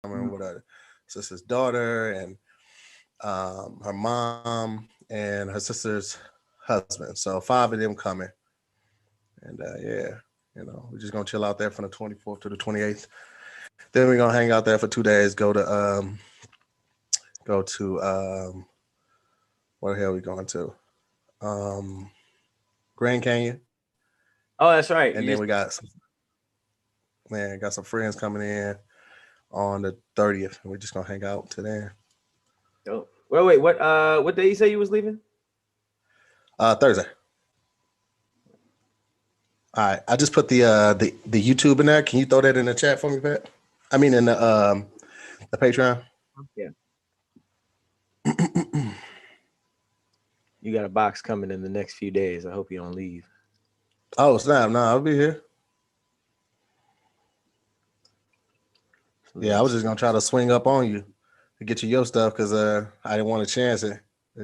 coming with her sister's daughter and her mom and her sister's husband. So five of them coming, and yeah, we're just gonna chill out there from the 24th to the 28th. Then we're gonna hang out there for 2 days. Go to where the hell are we going to? Um, Grand Canyon, Oh, that's right. and then got some friends coming in on the 30th, and we're just gonna hang out till then. Oh, wait. What day you say you was leaving? Thursday. All right, I just put the YouTube in there. Can you throw that in the chat for me, Pat? I mean, in the Patreon. Yeah. You got a box coming in the next few days. I hope you don't leave. Oh snap! No, I'll be here. Yeah, I was just gonna try to swing up on you to get you your stuff because I didn't want to chance it.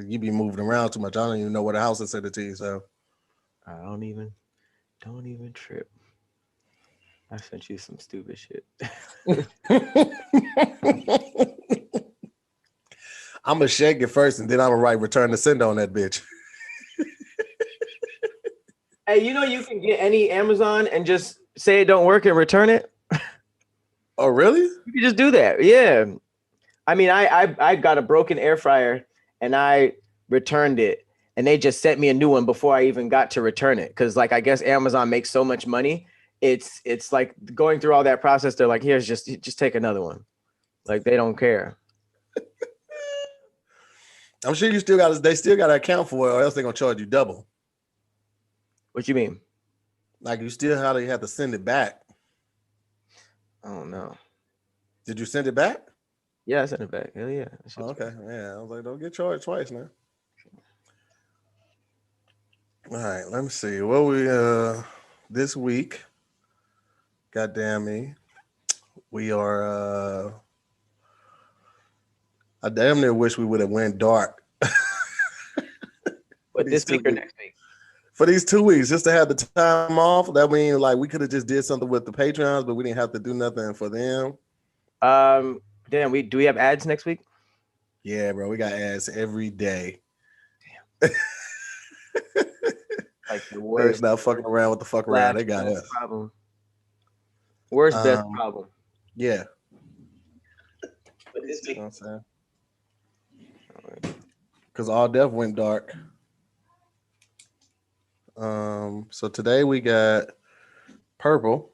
You be moving around too much. I don't even know where the house is sent it to you. So I don't even trip. I sent you some stupid shit. I'm gonna shake it first, and then I'm gonna write return to send on that bitch. Hey, you can get any Amazon and just say it don't work and return it. Oh really? You can just do that. Yeah. I mean, I got a broken air fryer and I returned it, and they just sent me a new one before I even got to return it. Cause like I guess Amazon makes so much money. It's like going through all that process. They're like, here's just take another one. Like they don't care. I'm sure they still gotta account for it, or else they're gonna charge you double. What you mean? Like you still have to send it back. I don't know. Did you send it back? Yeah, I sent it back. Hell yeah. Oh, okay. Yeah. I was like, don't get charged twice now. All right, let me see. What we this week, goddamn me, we are I damn near wish we would have went dark for What, these this two week or weeks. next week? For these 2 weeks, just to have the time off. That means like we could have just did something with the Patreons, but we didn't have to do nothing for them. Damn, do we have ads next week? Yeah, bro, we got ads every day. Like the They's worst not fucking around with the fuck around. slash They got best us. problem. Worst best Um, problem. yeah. But this You know week, what I'm saying? Because all death went dark. So today we got purple,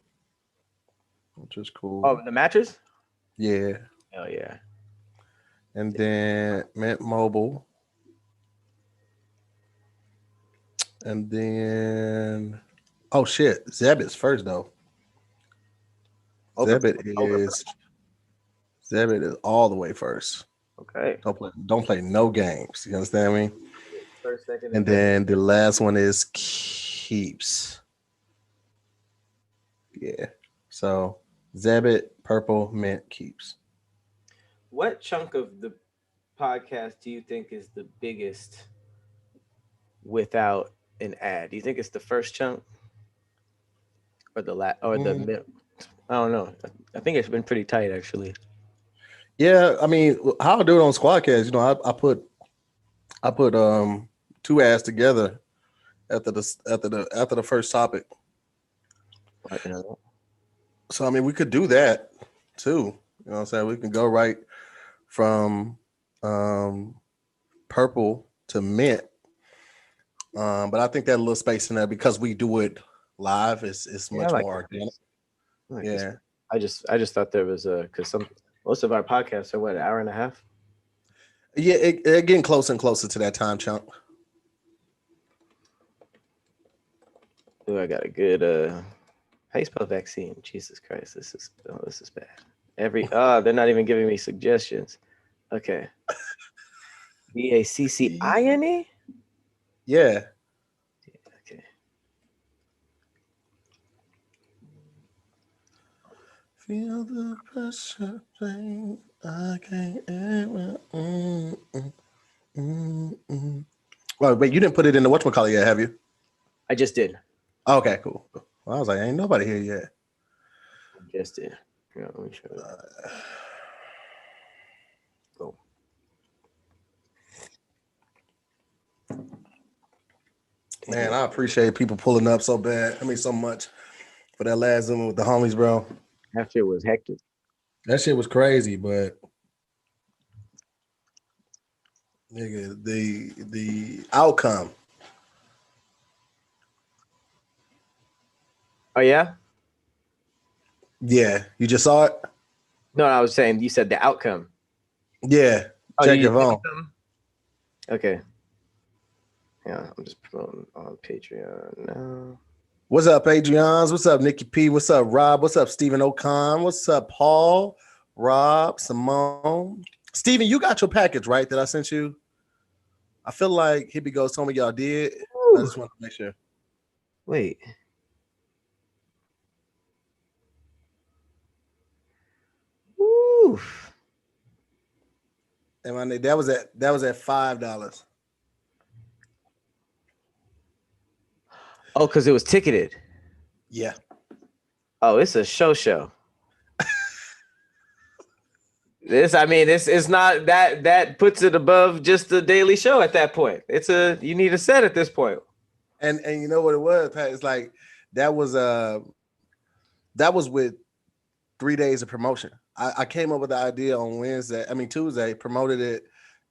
which is cool. oh, the mattress? Yeah. Hell yeah. And then Mint Mobile. And then oh shit. Zebit's first though. Over, Zebit over. is Zebit is all the way first. Okay. Don't play no games. You understand me? First, second, And and third. then the last one is keeps. Yeah. So Zebit, purple, mint, keeps. What chunk of the podcast do you think is the biggest without an ad? Do you think it's the first chunk or the Mm, mid? I don't know. I think it's been pretty tight actually. yeah, I mean, how I do it on Squadcast, I put two ads together after the first topic. But, you know, So I mean, we could do that too. You know what I'm saying? We can go right from um, purple to mint. But I think that little space in there because we do it live is yeah, I much like more this. organic. I like this. Yeah. I just thought there was a because most of our podcasts are what, an hour and a half. Yeah, it getting closer and closer to that time chunk. Ooh, I got a good how you spell vaccine? Jesus Christ, this is bad. They're not even giving me suggestions. Okay. VACCINE? Yeah. Okay. Feel the pressure, pain. I can't ever. Well, wait, you didn't put it in the whatchamacallit yet, have you? I just did. Okay, cool. Well, I was like, ain't nobody here yet. Just did. Yeah, let me show you. Man, I appreciate people pulling up so bad. I mean, so much for that last Zoom with the homies, bro. That shit was hectic. That shit was crazy, but nigga, the outcome. Oh yeah? Yeah, you just saw it. No, I was saying you said the outcome. Yeah, Oh, check you your phone. okay. Yeah, I'm just promoting on Patreon now. What's up, Adrians? What's up, Nikki P? What's up, Rob? What's up, Stephen O'Con? What's up, Paul, Rob, Simone? Steven, you got your package, right? That I sent you? I feel like Hippie Ghost told me y'all did. I Ooh, just want to make sure. wait. Ooh. And my nigga, that was at $5. Oh, because it was ticketed. Yeah. Oh, it's a show. This, I mean, it's not that puts it above just the Daily Show at that point. You need a set at this point. And you know what it was, Pat? It's like that was that was with 3 days of promotion. I came up with the idea on Wednesday. I mean Tuesday, promoted it,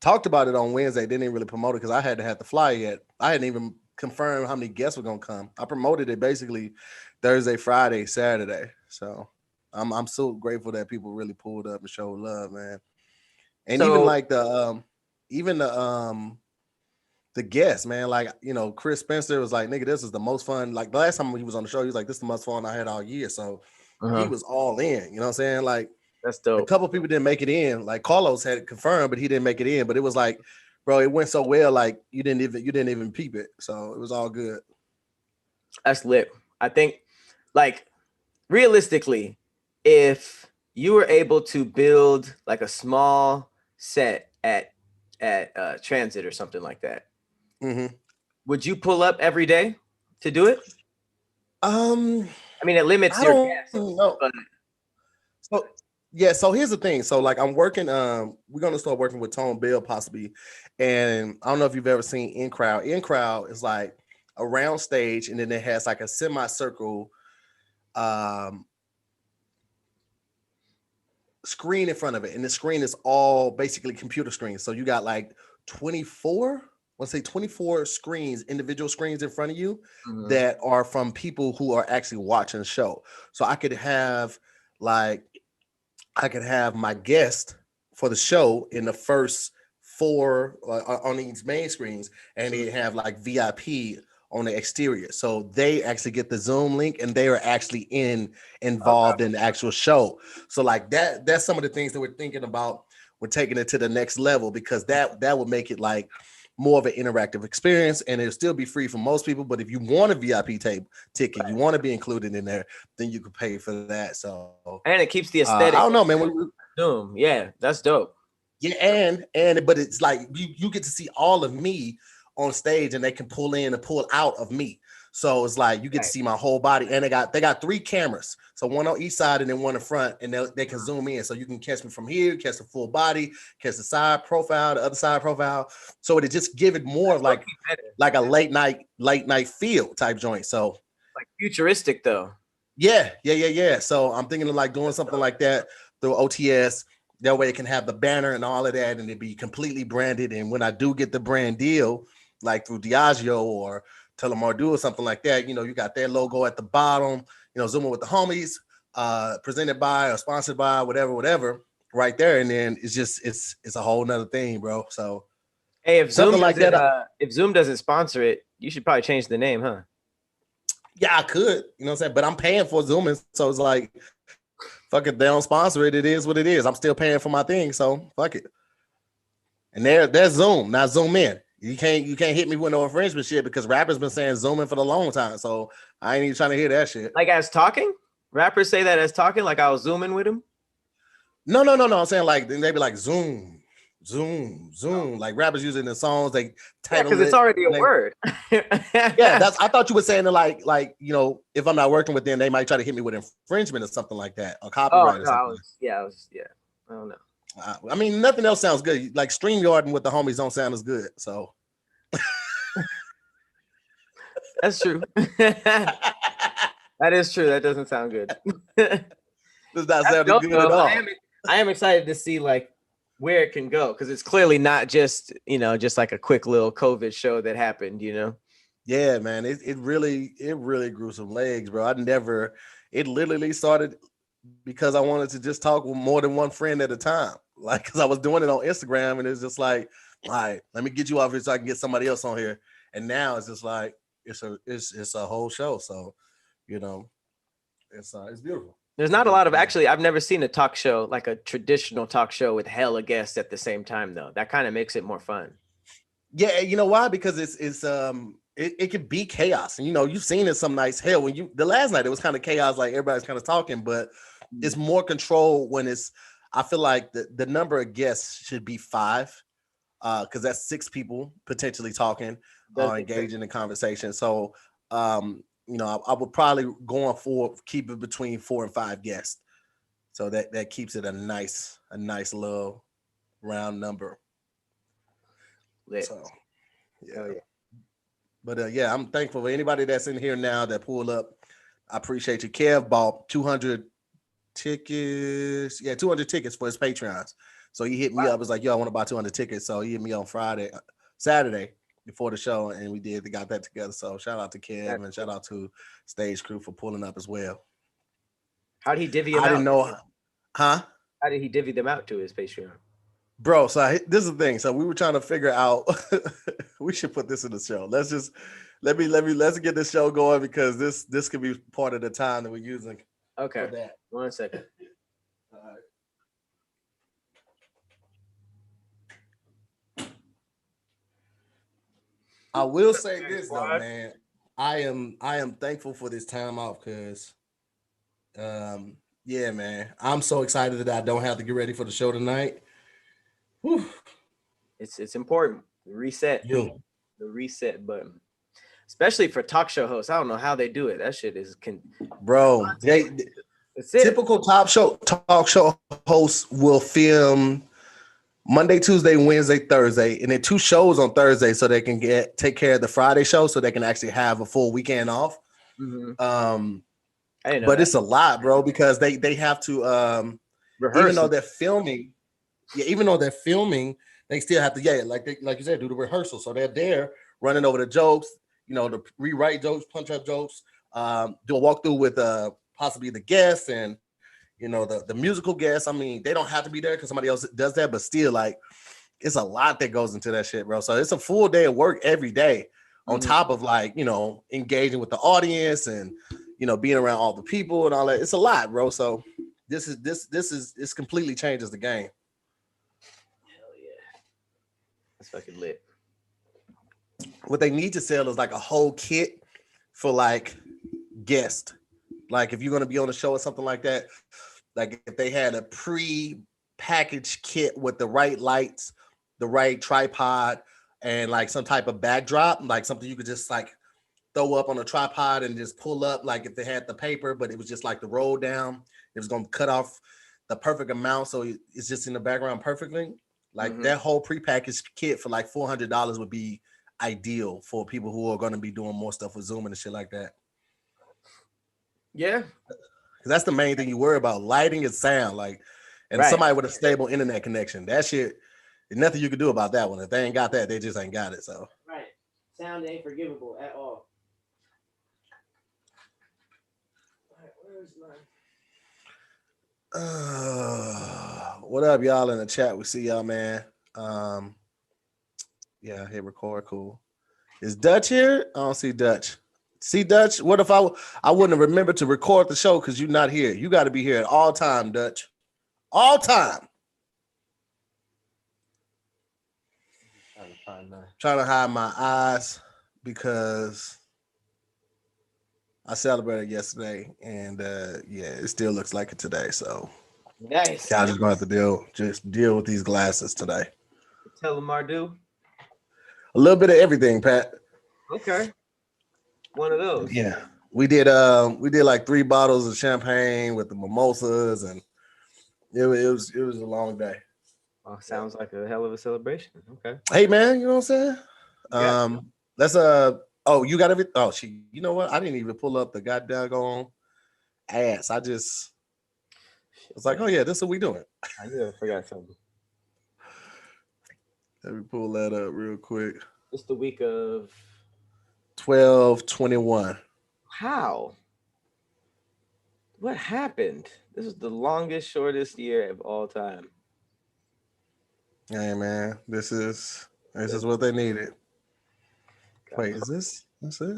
talked about it on Wednesday, didn't even really promote it because I hadn't had the fly yet. I hadn't even confirmed how many guests were gonna come. I promoted it basically Thursday, Friday, Saturday. So I'm so grateful that people really pulled up and showed love, man. And even So, like even the guests, man. Like, Chris Spencer was like, nigga, this is the most fun. Like the last time he was on the show, he was like, this is the most fun I had all year. So he uh-huh, was all in, you know what I'm saying? Like that's a dope. couple people didn't make it in. Like Carlos had it confirmed, but he didn't make it in. But it was like, bro, it went so well, like you didn't even peep it. So it was all good. That's lit. I think, like, realistically, if you were able to build like a small set at Transit or something like that, Mm-hmm. would you pull up every day to do it? Um, I mean, it limits I your don't guests, know. but So yeah, so here's the thing. So like I'm working, we're gonna start working with Tone Bill possibly. And I don't know if you've ever seen In Crowd. In Crowd is like a round stage, and then it has like a semicircle um screen in front of it. And the screen is all basically computer screens. So you got like 24, let's say 24 screens, individual screens in front of you mhm. that are from people who are actually watching the show. So like I could have my guest for the show in the first four on these main screens, and they have like VIP on the exterior. So they actually get the Zoom link, and they are actually Okay. involved in the actual show. So like that's some of the things that we're thinking about. We're taking it to the next level because that would make it like more of an interactive experience, and it'll still be free for most people. But if you want a VIP ticket, you want to be included in there, then you could pay for that. So And it keeps the I don't aesthetic know, of man. Zoom. Yeah, that's dope. Yeah, but it's like you get to see all of me on stage, and they can pull in and pull out of me. So it's like you get to Right. see my whole body, and they got three cameras, so one on each side and then one in front, and they can Mhm. zoom in, so you can catch me from here, catch the full body, catch the side profile, the other side profile. So it just give it more That's of low-key better. like a late night feel type joint. So Like futuristic though. yeah. So I'm thinking of like doing That's something dope. like that through OTS. That way it can have the banner and all of that, and it be completely branded. And when I do get the brand deal, like through Diageo or Telemardu or something like that, you got their logo at the bottom, zooming with the homies, presented by or sponsored by whatever, right there. And then it's a whole nother thing, bro. So Hey, something like that. If Zoom doesn't sponsor it, you should probably change the name, huh? Yeah, I could, what I'm saying, but I'm paying for Zooming, so it's like, fuck it, they don't sponsor it. It is what it is. I'm still paying for my thing, so fuck it. And there's Zoom, not Zoom in. You can't hit me with no infringement shit because rappers been saying Zoom in for a long time. So I ain't even trying to hear that shit. Like as talking? Rappers say that as talking, like I was zooming with him. No. I'm saying like they be like Zoom, Zoom, Zoom. Like rappers using the songs, they Yeah, because title it's it. already a And they, word. yeah, I thought you were saying that like if I'm not working with them, they might try to hit me with infringement or something like that, or Oh copyright or no, something. I don't know. I mean, nothing else sounds good. Like StreamYard and with the homies don't sound as good. So That's true. That is true. That doesn't sound good. It's not That's sounding dope, good at though. all. I am excited to see like where it can go because it's clearly not just just like a quick little COVID show that happened. Yeah, man, it really grew some legs, bro. It literally started because I wanted to just talk with more than one friend at a time. Like, cause I was doing it on Instagram, and it's just like, all right, let me get you off here so I can get somebody else on here. And now it's just like it's a whole show. So, you know, it's beautiful. There's It's a not a lot beautiful of thing. actually. I've never seen a talk show like a traditional talk show with hella guests at the same time though. That kind of makes it more fun. Yeah, you know why? Because it can be chaos. And you've seen it some nights. Hell, when you the last night it was kind of chaos, like everybody's kind of talking, but it's more control when it's I feel like the number of guests should be five. Because that's six people potentially talking Does or make sense. engaging in conversation. So I would probably going for keep it between 4 and 5 guests. So that keeps it a nice little round number. Lit. So Hell yeah. yeah. But yeah, I'm thankful for anybody that's in here now that pulled up. I appreciate you. Kev bought 200 tickets. Yeah, 200 tickets for his Patreons. So he hit me Wow. up. Was like, yo, I want to buy 200 tickets. So he hit me on Saturday before the show, and we got that together. So shout out to Kev That's and shout cool. out to stage crew for pulling up as well. How'd he divvy him I didn't out? know, huh? How did he divvy them out to his Patreon? Bro, so this is the thing. So we were trying to figure out we should put this in the show. Let's get this show going because this could be part of the time that we're using for Okay. that. 1 second. All right. I will say this though, Squad. man. I am thankful for this time off because yeah, man. I'm so excited that I don't have to get ready for the show tonight. Whew. It's important. Reset. You The reset button. Especially for talk show hosts. I don't know how they do it. That shit is bro. it's it. Typical talk show hosts will film Monday, Tuesday, Wednesday, Thursday, and then 2 shows on Thursday so they can take care of the Friday show so they can actually have a full weekend off. Mhm. Um, I didn't know but that. it's a lot, bro, because they have to even though Rehearsal. they're filming, yeah, even though they're filming, they still have to, yeah, like you said, do the rehearsal. So they're there running over the jokes, to rewrite jokes, punch up jokes, do a walkthrough with possibly the guests and the musical guests. I mean, they don't have to be there because somebody else does that, but still, like, it's a lot that goes into that shit, bro. So it's a full day of work every day on Mhm. top of like, engaging with the audience and being around all the people and all that. It's a lot, bro. So this completely changes the game. Hell yeah. That's fucking lit. What they need to sell is like a whole kit for like guests. Like if you're gonna be on a show or something like that, like if they had a pre-packaged kit with the right lights, the right tripod, and like some type of backdrop, like something you could just like throw up on a tripod and just pull up, like if they had the paper, but it was just like the roll down, it was gonna cut off the perfect amount, so it's just in the background perfectly. Like Mhm. that whole prepackaged kit for like $400 would be ideal for people who are going to be doing more stuff with Zoom and shit like that. Yeah. Because that's the main thing you worry about: lighting and sound. Like, and Right. somebody with a stable internet connection. That shit, there's nothing you can do about that one. If they ain't got that, they just ain't got it. So, Right. Sound ain't forgivable at all. All right, where's my what up, y'all in the chat? We see y'all, man. Um, yeah, hit record. Cool. Is Dutch here? I don't see Dutch. See Dutch? What if I wouldn't have remembered to record the show because you're not here? You got to be here at all time, Dutch. All time. trying to find my Trying to hide my eyes because I celebrated yesterday, and yeah, it still looks like it today. So nice. y'all just gonna have to deal with these glasses today. Tell them Mardu. A little bit of everything, Pat. Okay. One of those. Yeah, we did like 3 bottles of champagne with the mimosas, and it was a long day. Oh, sounds like a hell of a celebration. Okay. Hey man, you know what I'm saying? Yeah. Let's Oh, you got everything. Oh, she. You know what? I didn't even pull up the goddamn ass. I just was like, oh yeah, this is what we doing. I knew I forgot something. Let me pull that up real quick. It's the week of 12/21. how? What happened? This is the longest, shortest year of all time. Hey man, this is what they needed. Wait, is this? That's it?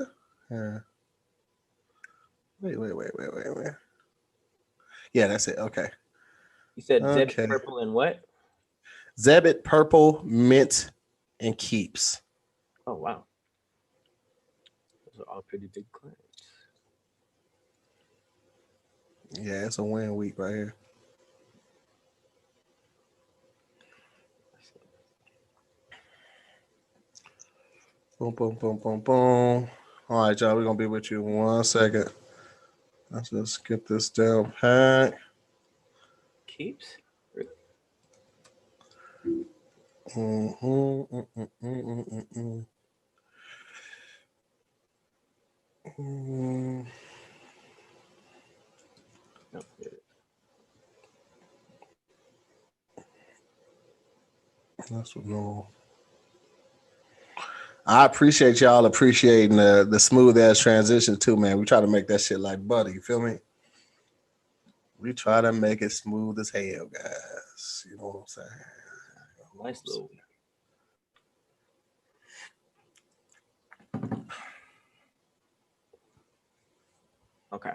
Yeah. Wait. Yeah, that's it. Okay. You said Zeb Okay. Purple and what? Zebit, Purple, Mint, and Keeps. Oh wow, those are all pretty big claims. Yeah, it's a win week right here. Boom, boom, boom, boom, boom. All right, y'all. We're gonna be with you in 1 second. Let's just get this down pat. Keeps. Mm-hmm, mm. Mm. No, here it That's what no. I appreciate y'all appreciating the smooth ass transition too, man. We try to make that shit like butter. You feel me? We try to make it smooth as hell, guys. You know what I'm saying? is. Nice little. Okay.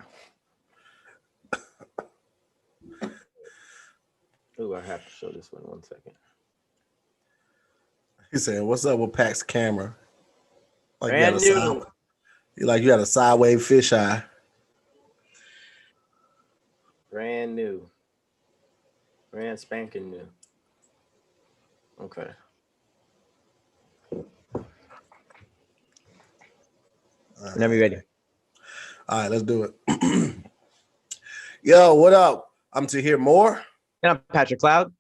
Ooh, I have to show this one 1 second. He said, "What's up with Pax's camera? Like you got Brand a new. you had a sideways fisheye." Brand new. Brand spanking new. Okay. Whenever you're ready. All right, let's do it. Yo, what up? I'm to hear more. And I'm Patrick Cloud.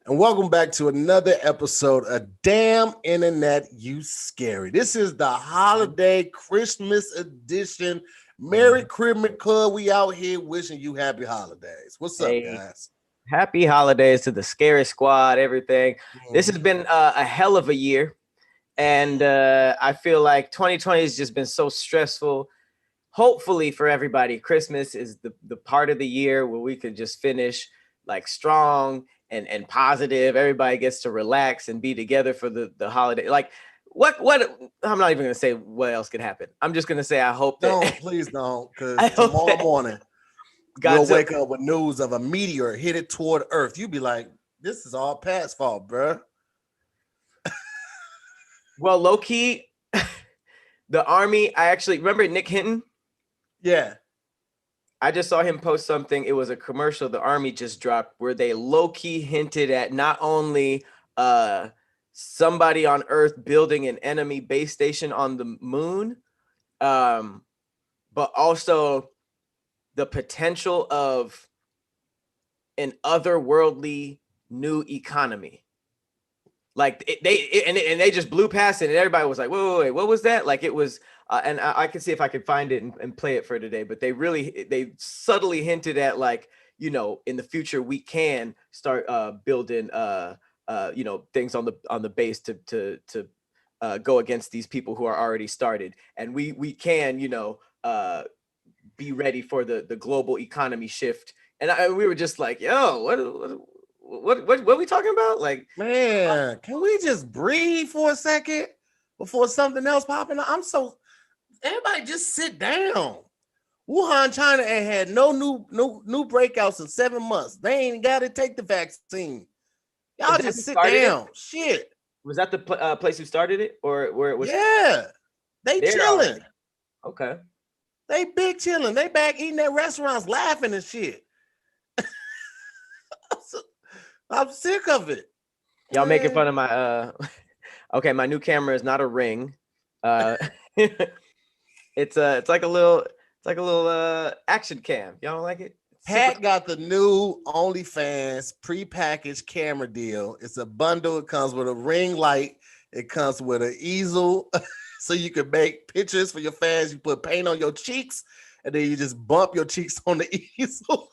And welcome back to another episode of Damn Internet You Scary. This is the holiday Christmas edition. Merry Christmas Club. We out here wishing you happy holidays. What's up, guys? Happy holidays to the Scary Squad, everything. This has been a hell of a year. And I feel like 2020 has just been so stressful. Hopefully for everybody, Christmas is the part of the year where we could just finish like strong and positive. Everybody gets to relax and be together for the holiday. Like what I'm not even gonna say what else could happen. I'm just gonna say I hope that please don't, because tomorrow morning you'll wake up with news of a meteor headed toward Earth. You'll be like, this is all Pat's fault, bro. Well, low key, the Army, I actually remember Nick Hinton. Yeah. I just saw him post something. It was a commercial the Army just dropped where they low-key hinted at not only somebody on Earth building an enemy base station on the moon, but also the potential of an otherworldly new economy. Like they just blew past it, and everybody was like, wait, what was that? Like it was, and I can see if I can find it and play it for today. But they subtly hinted at, like, you know, in the future we can start building you know, things on the base to go against these people who are already started, and we can, you know, be ready for the global economy shift. And we were just like, yo, what are we talking about? Like, man, can we just breathe for a second before something else popping up? Everybody just sit down. Wuhan, China ain't had no new breakouts in 7 months. They ain't got to take the vaccine. Y'all just sit down. Shit. Was that the place who started it, or where it was? Yeah, they chilling. Okay. They big chilling. They back eating at restaurants, laughing and shit. I'm sick of it. Y'all making fun of my okay, my new camera is not a Ring. It's like a little action cam. Y'all don't like it? Pat got the new OnlyFans prepackaged camera deal. It's a bundle. It comes with a ring light, It comes with an easel, so you can make pictures for your fans. You put paint on your cheeks, and then you just bump your cheeks on the easel.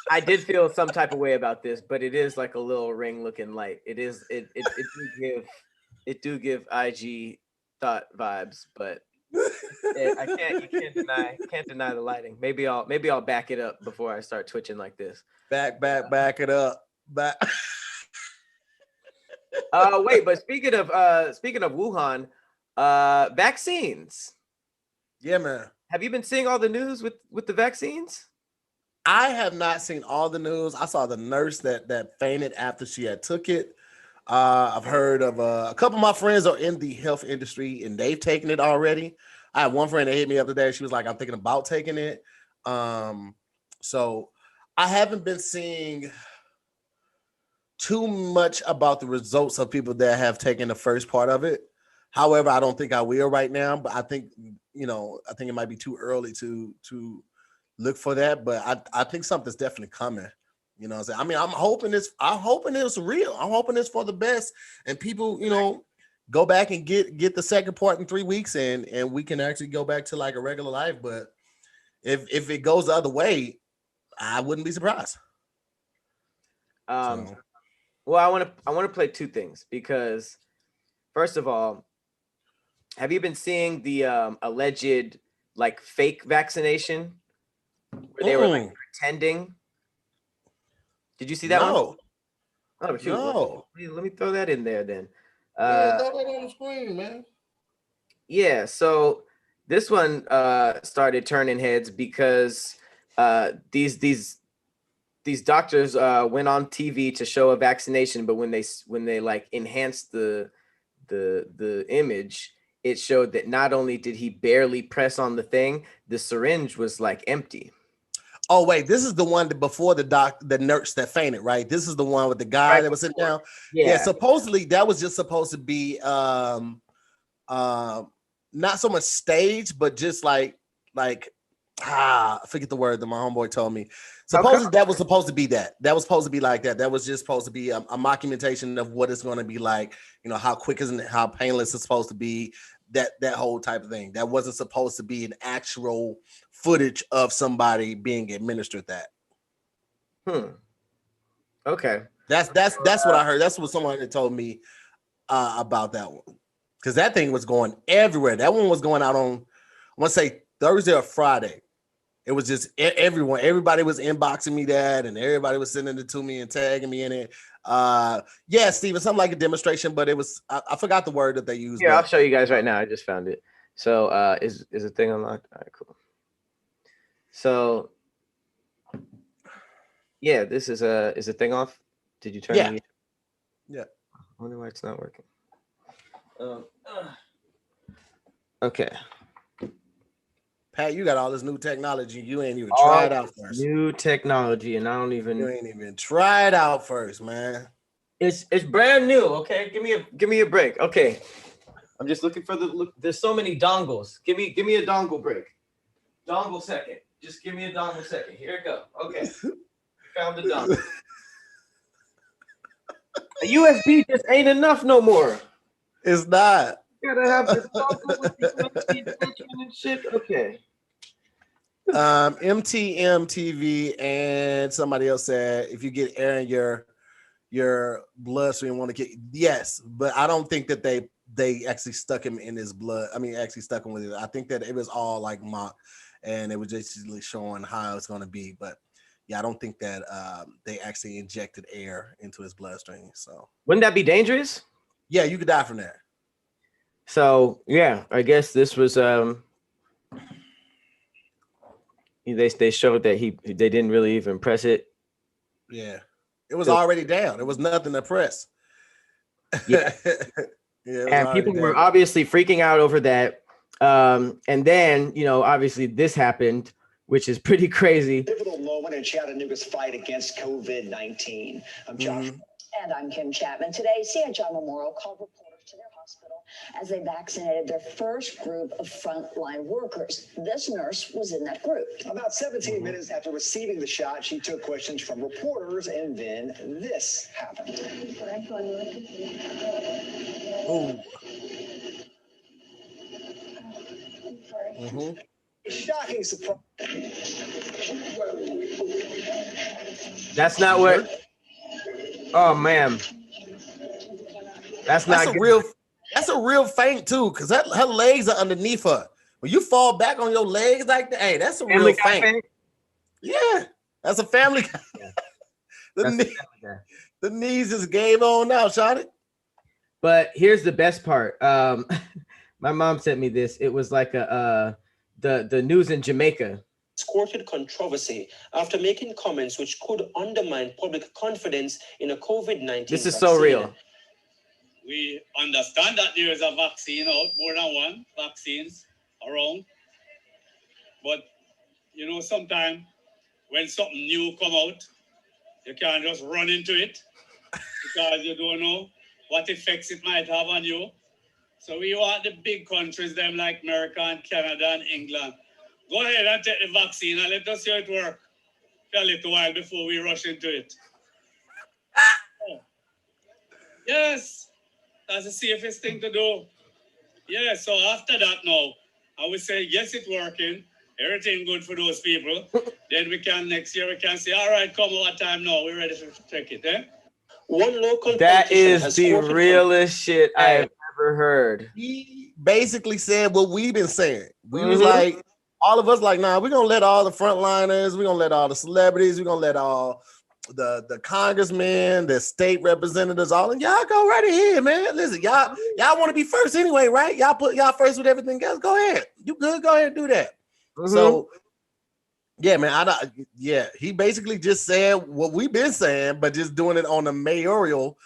I did feel some type of way about this, but it is like a little ring looking light. It do give IG thought vibes, but I can't you can't deny the lighting. Maybe I'll back it up before I start twitching like this. Back it up. Back. Wait, but speaking of Wuhan, vaccines. Yeah, man. Have you been seeing all the news with the vaccines? I have not seen all the news. I saw the nurse that fainted after she had took it. I've heard of a couple of my friends are in the health industry and they've taken it already. I had one friend that hit me up today. She was like, "I'm thinking about taking it." So I haven't been seeing too much about the results of people that have taken the first part of it. However, I don't think I will right now. But I think I think it might be too early to look for that. But I think something's definitely coming. You know what I'm saying? I mean, I'm hoping it's real. I'm hoping it's for the best. And people, go back and get the second part in 3 weeks and we can actually go back to like a regular life. But if it goes the other way, I wouldn't be surprised. Um, So, well, I want to play two things because first of all, have you been seeing the alleged like fake vaccination where they were like pretending? Did you see that one? no, Oh shoot! no. Let me throw that in there then. Yeah, throw that on the screen, man. Yeah, so this one started turning heads because these doctors went on TV to show a vaccination, but when they like enhanced the image, it showed that not only did he barely press on the thing, the syringe was like empty. Oh wait, this is the one that before the nurse that fainted, right? This is the one with the guy Right that was sitting down. Yeah, Yeah. supposedly that was just supposed to be not so much stage, but just like I forget the word that my homeboy told me. How come? Supposedly that was supposed to be that. That was supposed to be like that. That was just supposed to be a mockumentation of what it's going to be like. How quick isn't it, how painless it's supposed to be. That whole type of thing. That wasn't supposed to be an actual footage of somebody being administered that. Okay. That's what I heard. That's what someone had told me about that one. Because that thing was going everywhere. That one was going out on, I want to say Thursday or Friday. It was just everybody was inboxing me that, and everybody was sending it to me and tagging me in it. Yeah, Steven, something like a demonstration, but it was I forgot the word that they used. Here, I'll show you guys right now. I just found it. So is the thing unlocked? All right, cool. So yeah, this is the thing off? Did you turn it? Yeah. I wonder why it's not working. Okay. Pat, you got all this new technology. You ain't even try it out first. New technology, and I don't even. You ain't even try it out first, man. It's brand new. Okay, give me a break. Okay, I'm just looking for the look. There's so many dongles. Give me a dongle break. Dongle second. Just give me a dongle second. Here it go. Okay, found the dongle. A USB just ain't enough no more. It's not. You gotta have this dongle with the USB attachment and shit. Okay. MTM TV and somebody else said if you get air in your bloodstream, want to get yes, but I don't think that they actually stuck him in his blood. I mean, actually stuck him with it. I think that it was all like mock, and it was just showing how it's going to be. But yeah, I don't think that they actually injected air into his bloodstream. So wouldn't that be dangerous? Yeah, you could die from that. So yeah, I guess this was they showed that they didn't really even press it. Yeah, it was already down. There was nothing to press. Yeah, yeah, and people were obviously freaking out over that. And then obviously this happened, which is pretty crazy. Pivotal moment in Chattanooga's fight against COVID-19. I'm Josh. And I'm Kim Chapman. Today, CHI Memorial called reporters to their hospital as they vaccinated their first group of frontline workers. This nurse was in that group. About 17 minutes after receiving the shot, she took questions from reporters, and then this happened. Oh. Mm-hmm. Shocking surprise. That's not what. Oh man, that's not That's a good. real. That's a real feint too, because her legs are underneath her. When you fall back on your legs like that, hey, that's a Family real Guy feint. feint? Yeah, that's a family. Yeah. the, That's knee, a Family Guy. the knees just gave on out, shot it. But here's the best part. My mom sent me this. It was like the news in Jamaica. Courted controversy after making comments which could undermine public confidence in a COVID-19 This is vaccine. so real. We understand that there is a vaccine out, more than one vaccines around. But, you know, sometimes when something new come out, you can't just run into it because you don't know what effects it might have on you. So we want the big countries, them like America and Canada and England, go ahead and take the vaccine and let us see how it work for a little while before we rush into it. Oh. Yes, that's the safest thing to do. Yeah, so after that now, I would say, yes, it's working. Everything good for those people. Then we can, next year, we can say, all right, come over time now. We're ready to take it, eh? One local That politician is has the courted realest shit I Hey. have ever heard. He basically said what we've been saying. We was Mhm. like, all of us like, nah, we're gonna let all the frontliners, we're gonna let all the celebrities, we're gonna let all the congressmen, the state representatives, all, and y'all go right ahead, man. Listen, y'all want to be first anyway, right? Y'all put y'all first with everything else. Go ahead, you good? Go ahead and do that. Mhm. So, yeah, man, he basically just said what we've been saying, but just doing it on a mayoral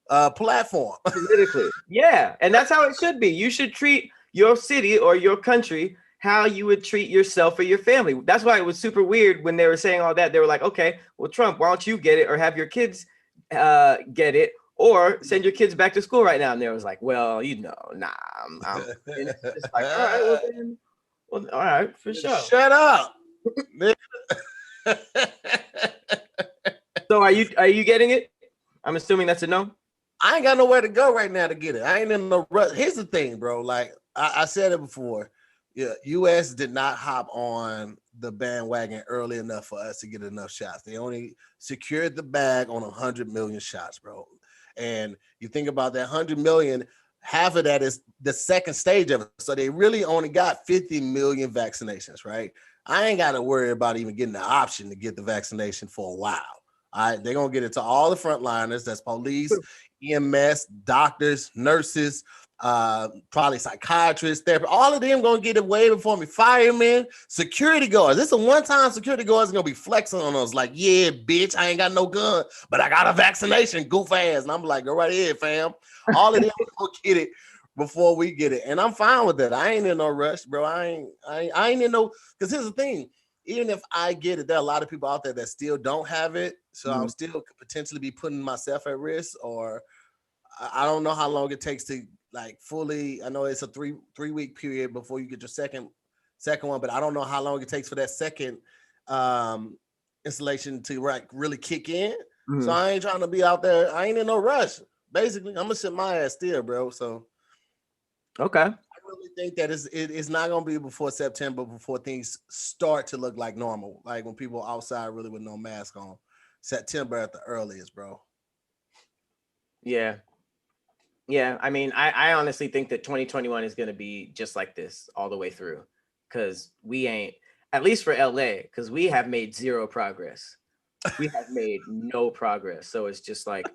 platform. Politically. Yeah, and that's how it should be. You should treat your city or your country how you would treat yourself or your family. That's why it was super weird when they were saying all that. They were like, okay, well, Trump, why don't you get it or have your kids get it or send your kids back to school right now? And they was like, well, you know, nah. And it's just like, all right, well, then, well, all right, for sure. Shut up. So are you getting it? I'm assuming that's a no. I ain't got nowhere to go right now to get it. I ain't in no rush. Here's the thing, bro. Like I said it before. Yeah, US did not hop on the bandwagon early enough for us to get enough shots. They only secured the bag on 100 million shots, bro. And you think about that 100 million, half of that is the second stage of it. So they really only got 50 million vaccinations, right? I ain't got to worry about even getting the option to get the vaccination for a while. All right, they're gonna get it to all the frontliners. That's police, EMS, doctors, nurses, probably psychiatrists, therapists. All of them gonna get it way before me. Firemen, security guards. This is a one-time security guards gonna be flexing on us, like, yeah, bitch, I ain't got no gun, but I got a vaccination, goof ass. And I'm like, go right ahead, fam. All of them gonna get it before we get it, and I'm fine with that. I ain't in no rush, bro. I ain't in no. Because here's the thing. Even if I get it, there are a lot of people out there that still don't have it. So I'm still could potentially be putting myself at risk, or I don't know how long it takes to like fully. I know it's a three-week period before you get your second one, but I don't know how long it takes for that second installation to really kick in. So I ain't trying to be out there. I ain't in no rush. Basically, I'm gonna sit my ass still, bro. So Okay. I really think that it's not gonna be before September before things start to look like normal. Like when people outside really with no mask on. September at the earliest, bro. Yeah. Yeah. I mean, I honestly think that 2021 is gonna be just like this all the way through. Cause we ain't, at least for LA, because we have made zero progress. We have made no progress. So it's just like,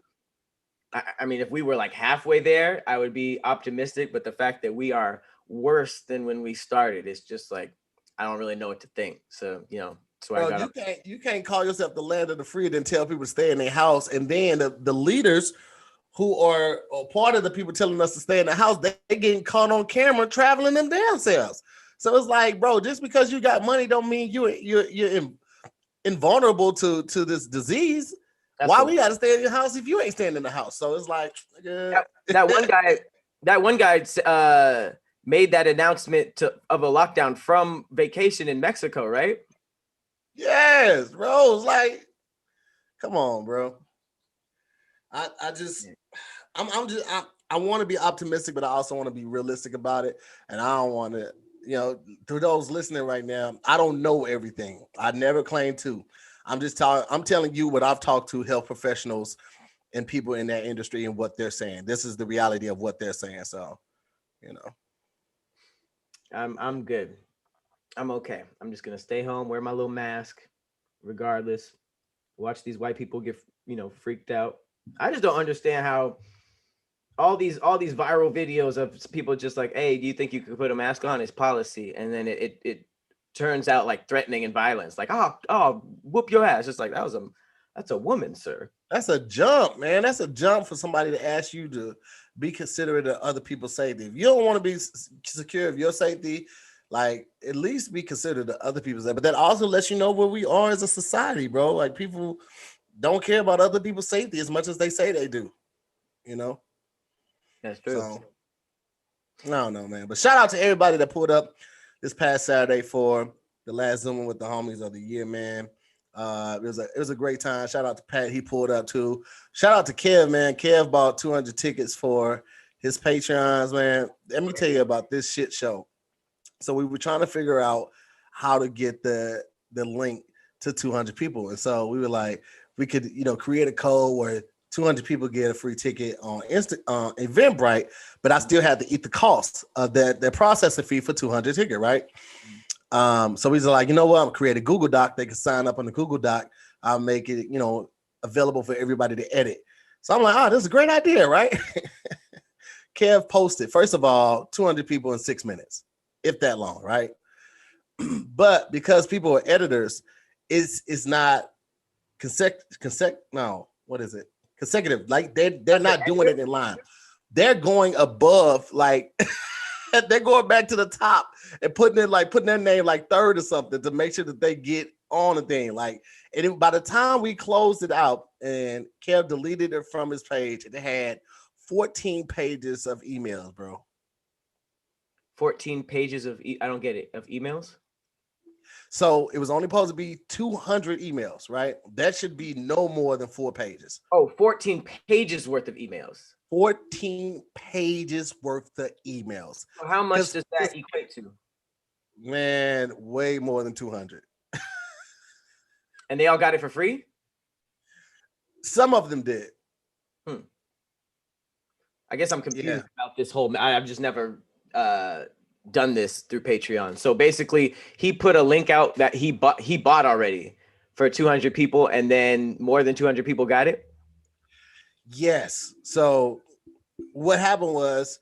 I mean, if we were like halfway there, I would be optimistic. But the fact that we are worse than when we started, it's just like, I don't really know what to think. So, you know, that's why Bro, you can't call yourself the land of the free and tell people to stay in their house. And then the leaders who are part of the people telling us to stay in the house, they getting caught on camera traveling them damn selves. So it's like, bro, just because you got money don't mean you're invulnerable to this disease. Why we got to stay in your house if you ain't staying in the house? So it's like, that one that one guy made that announcement of a lockdown from vacation in Mexico, right? Yes, bro. It's like, come on, bro. I want to be optimistic, but I also want to be realistic about it. And I don't want to, to those listening right now, I don't know everything. I never claim to. I'm telling you what I've talked to health professionals and people in that industry and what they're saying. This is the reality of what they're saying. So, I'm good. I'm okay. I'm just gonna stay home, wear my little mask, regardless. Watch these white people get freaked out. I just don't understand how all these viral videos of people just like, hey, do you think you could put a mask on? It's policy, and then it turns out like threatening and violence. Like, oh, whoop your ass. It's like that's a woman, sir. That's a jump, man. That's a jump for somebody to ask you to be considerate of other people's safety. If you don't want to be secure of your safety, like at least be considerate of other people's safety. But that also lets you know where we are as a society, bro. Like people don't care about other people's safety as much as they say they do. That's true. So, I don't know, man. But shout out to everybody that pulled up this past Saturday for the last Zooming with the homies of the year, man. It was a great time. Shout out to Pat, he pulled up too. Shout out to Kev, man. Kev bought 200 tickets for his Patreons, man. Let me tell you about this shit show. So we were trying to figure out how to get the link to 200 people, and so we were like, we could create a code where 200 people get a free ticket on Eventbrite, but I still had to eat the cost of that processing fee for 200 ticket, right? So we were like, you know what? I'm gonna create a Google Doc. They can sign up on the Google Doc. I'll make it, available for everybody to edit. So I'm like, this is a great idea, right? Kev posted, first of all, 200 people in 6 minutes, if that long, right? But because people are editors, it's not consecutive. Like they're not doing it in line. They're going above, like they're going back to the top and putting their name like third or something to make sure that they get on the thing. Like, and by the time we closed it out and Kev deleted it from his page, it had 14 pages of emails, bro. 14 pages of I don't get it, of emails. So it was only supposed to be 200 emails, right? That should be no more than 4 pages. Oh, 14 pages worth of emails. 14 pages worth of emails. So how much does that equate to? Man, way more than 200. And they all got it for free? Some of them did. I guess I'm confused about this whole. I've just never done this through Patreon. So basically, he put a link out that he bought already for 200 people, and then more than 200 people got it. Yes. So what happened was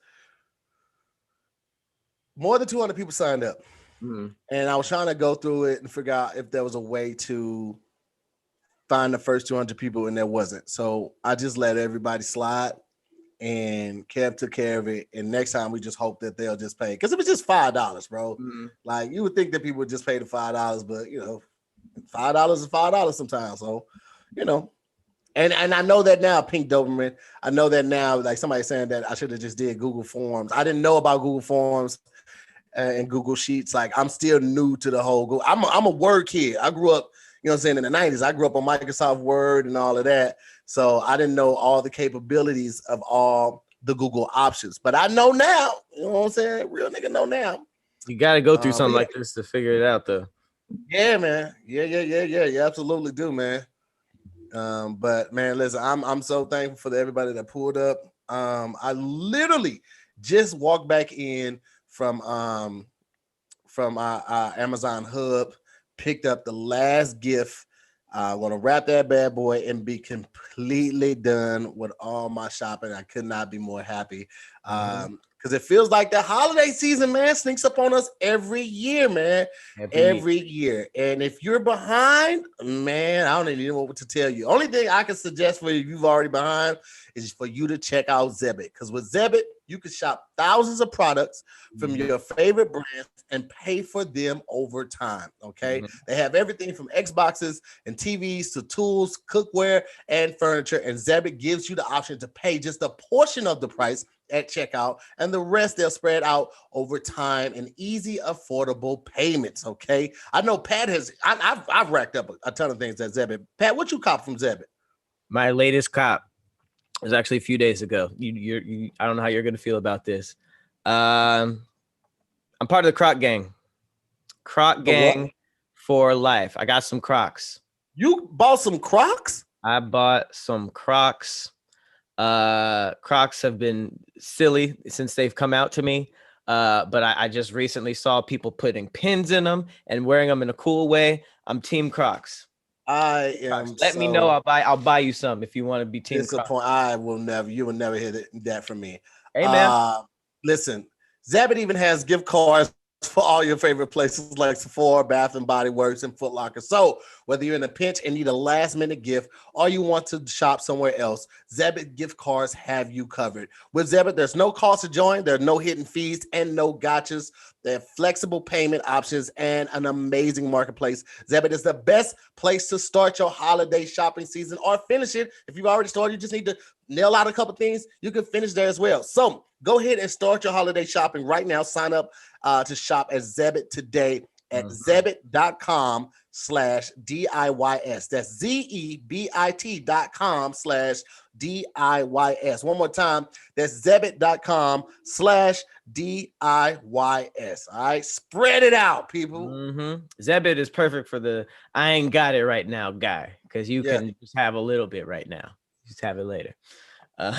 more than 200 people signed up. Mm-hmm. And I was trying to go through it and figure out if there was a way to find the first 200 people, and there wasn't. So I just let everybody slide, and Kev took care of it. And next time we just hope that they'll just pay, because it was just $5, bro. Mm-hmm. Like you would think that people would just pay the $5, but $5 is $5 sometimes. So, and I know that now, Pink Doberman. I know that now, like somebody saying that I should have just did Google Forms. I didn't know about Google Forms and Google Sheets. Like I'm still new to the whole Google. I'm a Word kid. I grew up, in the 90s. I grew up on Microsoft Word and all of that. So I didn't know all the capabilities of all the Google options. But I know now. You know what I'm saying? Real nigga know now. You got to go through something like this to figure it out, though. Yeah, man. Yeah. You absolutely do, man. But man, listen, I'm so thankful for everybody that pulled up. I literally just walked back in from our Amazon hub, picked up the last gift. I'm gonna wrap that bad boy and be completely done with all my shopping. I could not be more happy. Because it feels like the holiday season, man, sneaks up on us every year, man. Every year. And if you're behind, man, I don't even know what to tell you. Only thing I can suggest for you if you've already behind is for you to check out Zebit. Because with Zebit, you can shop thousands of products from your favorite brands and pay for them over time. Okay. They have everything from Xboxes and TVs to tools, cookware, and furniture. And Zebit gives you the option to pay just a portion of the price at checkout, and the rest they'll spread out over time in easy, affordable payments. Okay. I know Pat I've racked up a ton of things at Zebit. Pat, what you cop from Zebit? My latest cop was actually a few days ago. I don't know how you're gonna feel about this. I'm part of the Croc gang. Croc gang for life. I got some Crocs. You bought some Crocs? I bought some Crocs. Crocs have been silly since they've come out to me. But I just recently saw people putting pins in them and wearing them in a cool way. I'm Team Crocs. I am. Let me know. I'll buy you some if you want to be Team Crocs. I will never. You will never hear that from me. Hey man, listen. Zebit even has gift cards for all your favorite places like Sephora, Bath and Body Works, and Foot Locker. So whether you're in a pinch and need a last minute gift or you want to shop somewhere else, Zebit gift cards have you covered. With Zebit, there's no cost to join, there are no hidden fees and no gotchas. They have flexible payment options and an amazing marketplace. Zebit is the best place to start your holiday shopping season or finish it. If you've already started, you just need to nail out a couple things. You can finish there as well. So go ahead and start your holiday shopping right now. Sign up to shop at Zebit today at zebit.com/DIYS. That's ZEBIT.com/DIYS. One more time. That's zebit.com/DIYS. All right. Spread it out, people. Zebit is perfect for the I ain't got it right now guy, because you can just have a little bit right now. Just have it later. I'm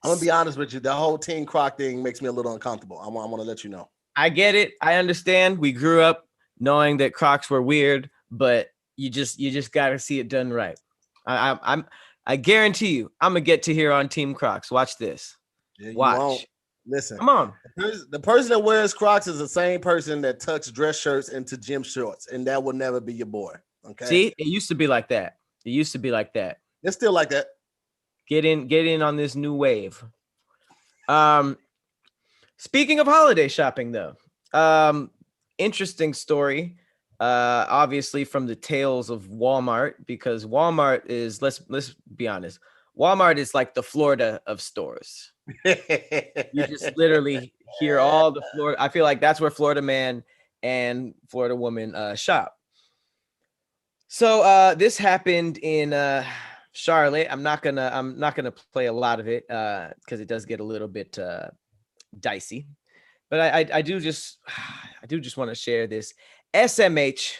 gonna be honest with you. The whole Team Croc thing makes me a little uncomfortable. I want to let you know. I get it. I understand. We grew up knowing that Crocs were weird, but you just got to see it done right. I guarantee you, I'm gonna get Tahir on Team Crocs. Watch this. Yeah, Watch. Listen. Come on. The person that wears Crocs is the same person that tucks dress shirts into gym shorts, and that will never be your boy. Okay. See, it used to be like that. It's still like that. Get in on this new wave. Speaking of holiday shopping, though, interesting story. Obviously from the tales of Walmart, because Walmart is let's be honest. Walmart is like the Florida of stores. You just literally hear all the Florida. I feel like that's where Florida man and Florida woman shop. So this happened in Charlotte. I'm not gonna play a lot of it because it does get a little bit dicey, but I do just want to share this SMH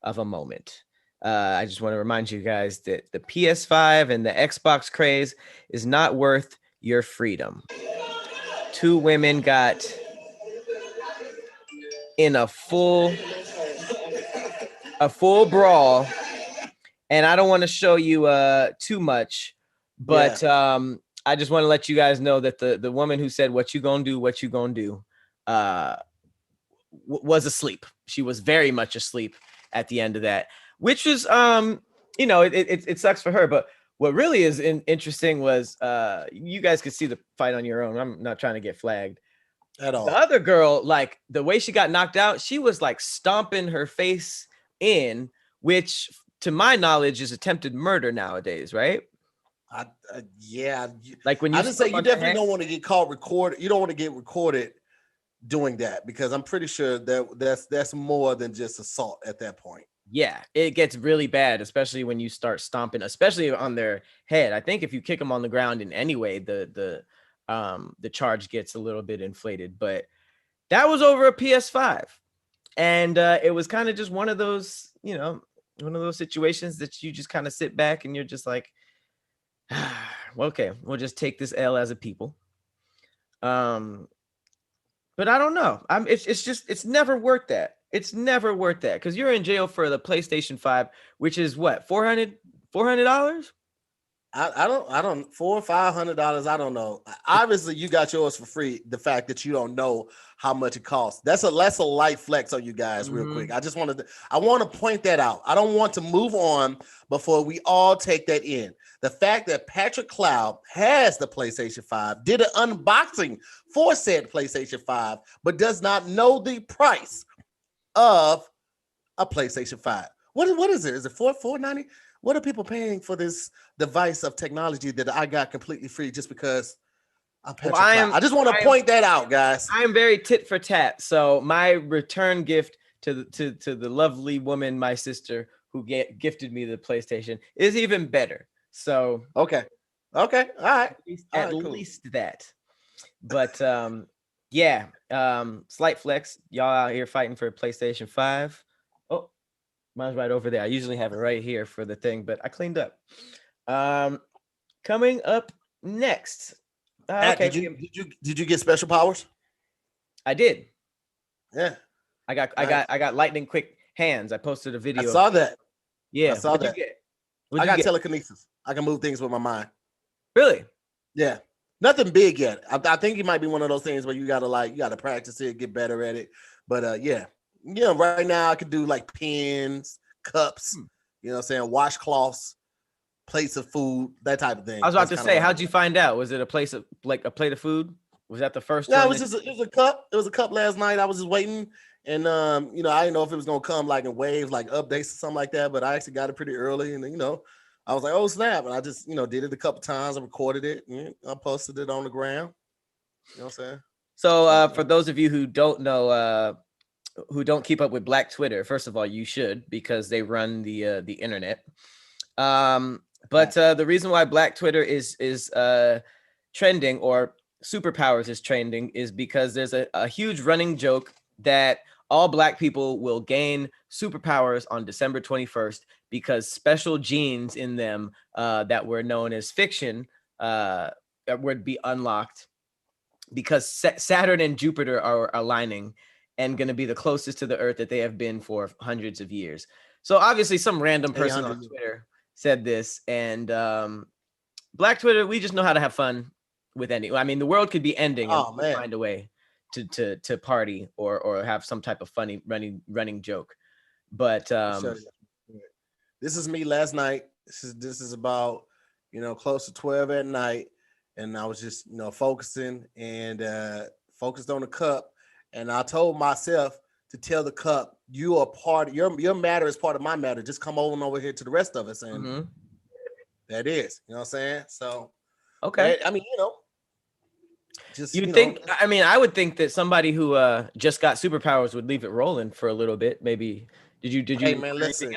of a moment. I just want to remind you guys that the PS5 and the Xbox craze is not worth your freedom. Two women got in a full brawl, and I don't want to show you too much, but I just want to let you guys know that the woman who said what you gonna do was asleep. She was very much asleep at the end of that, which was it sucks for her. But what really is interesting was you guys could see the fight on your own. I'm not trying to get flagged at all. The other girl, like the way she got knocked out, she was like stomping her face in, which to my knowledge is attempted murder nowadays, right? Yeah. Like when you I just say you definitely don't want to get caught recorded. You don't want to get recorded doing that, because I'm pretty sure that's more than just assault at that point. Yeah, it gets really bad, especially when you start stomping, especially on their head. I think if you kick them on the ground in any way, the charge gets a little bit inflated. But that was over a PS5, and it was kind of just one of those, one of those situations that you just kind of sit back and you're just like, well, okay, we'll just take this L as a people. But I don't know. It's never worth that. It's never worth that, because you're in jail for the PlayStation 5, which is what, $400? I don't $400 or $500. I don't know. Obviously, you got yours for free. The fact that you don't know how much it costs. That's a light flex on you guys, real quick. I want to point that out. I don't want to move on before we all take that in. The fact that Patrick Cloud has the PlayStation 5, did an unboxing for said PlayStation 5, but does not know the price of a PlayStation 5. What is it? Is it $490? What are people paying for this device of technology that I got completely free just because I'm Patrick Cloud? I just want to point that out, guys. I am very tit for tat. So my return gift to the lovely woman, my sister, who gifted me the PlayStation, is even better. So okay, all right, at least that. But yeah, slight flex. Y'all out here fighting for a PlayStation 5. Oh, mine's right over there. I usually have it right here for the thing, but I cleaned up. Coming up next. Okay. Did you get special powers? I did. Yeah. I got lightning quick hands. I posted a video. I saw that. Yeah. I saw that. I got telekinesis. I can move things with my mind. Really? Yeah. Nothing big yet. I think it might be one of those things where you gotta practice it, get better at it. But yeah. Right now I could do like pens, cups, you know what I'm saying, washcloths, plates of food, that type of thing. I was about to say, how'd you find out? Was it a plate of food? Was that the first one? No, it was a cup. It was a cup last night. I was just waiting. And I didn't know if it was gonna come like in waves, like updates or something like that. But I actually got it pretty early, and I was like, "Oh snap!" And I just did it a couple times. I recorded it, and I posted it on the ground. You know what I'm saying? So for those of you who don't know, who don't keep up with Black Twitter, first of all, you should, because they run the internet. But the reason why Black Twitter is trending, or superpowers is trending, is because there's a huge running joke that all Black people will gain superpowers on December 21st because special genes in them that were known as fiction would be unlocked because Saturn and Jupiter are aligning and going to be the closest to the Earth that they have been for hundreds of years. So obviously some random person on Twitter said this, and Black Twitter, we just know how to have fun with any. I mean, the world could be ending and we'll find a way to party or have some type of funny running joke. But this is me last night. This is about close to 12 at night, and I was just focusing and focused on the cup, and I told myself to tell the cup, you are part of your matter is part of my matter. Just come over here to the rest of us, and that is, you know what I'm saying? So okay, I mean, just you think. I mean, I would think that somebody who just got superpowers would leave it rolling for a little bit. Maybe did you? Hey man, listen.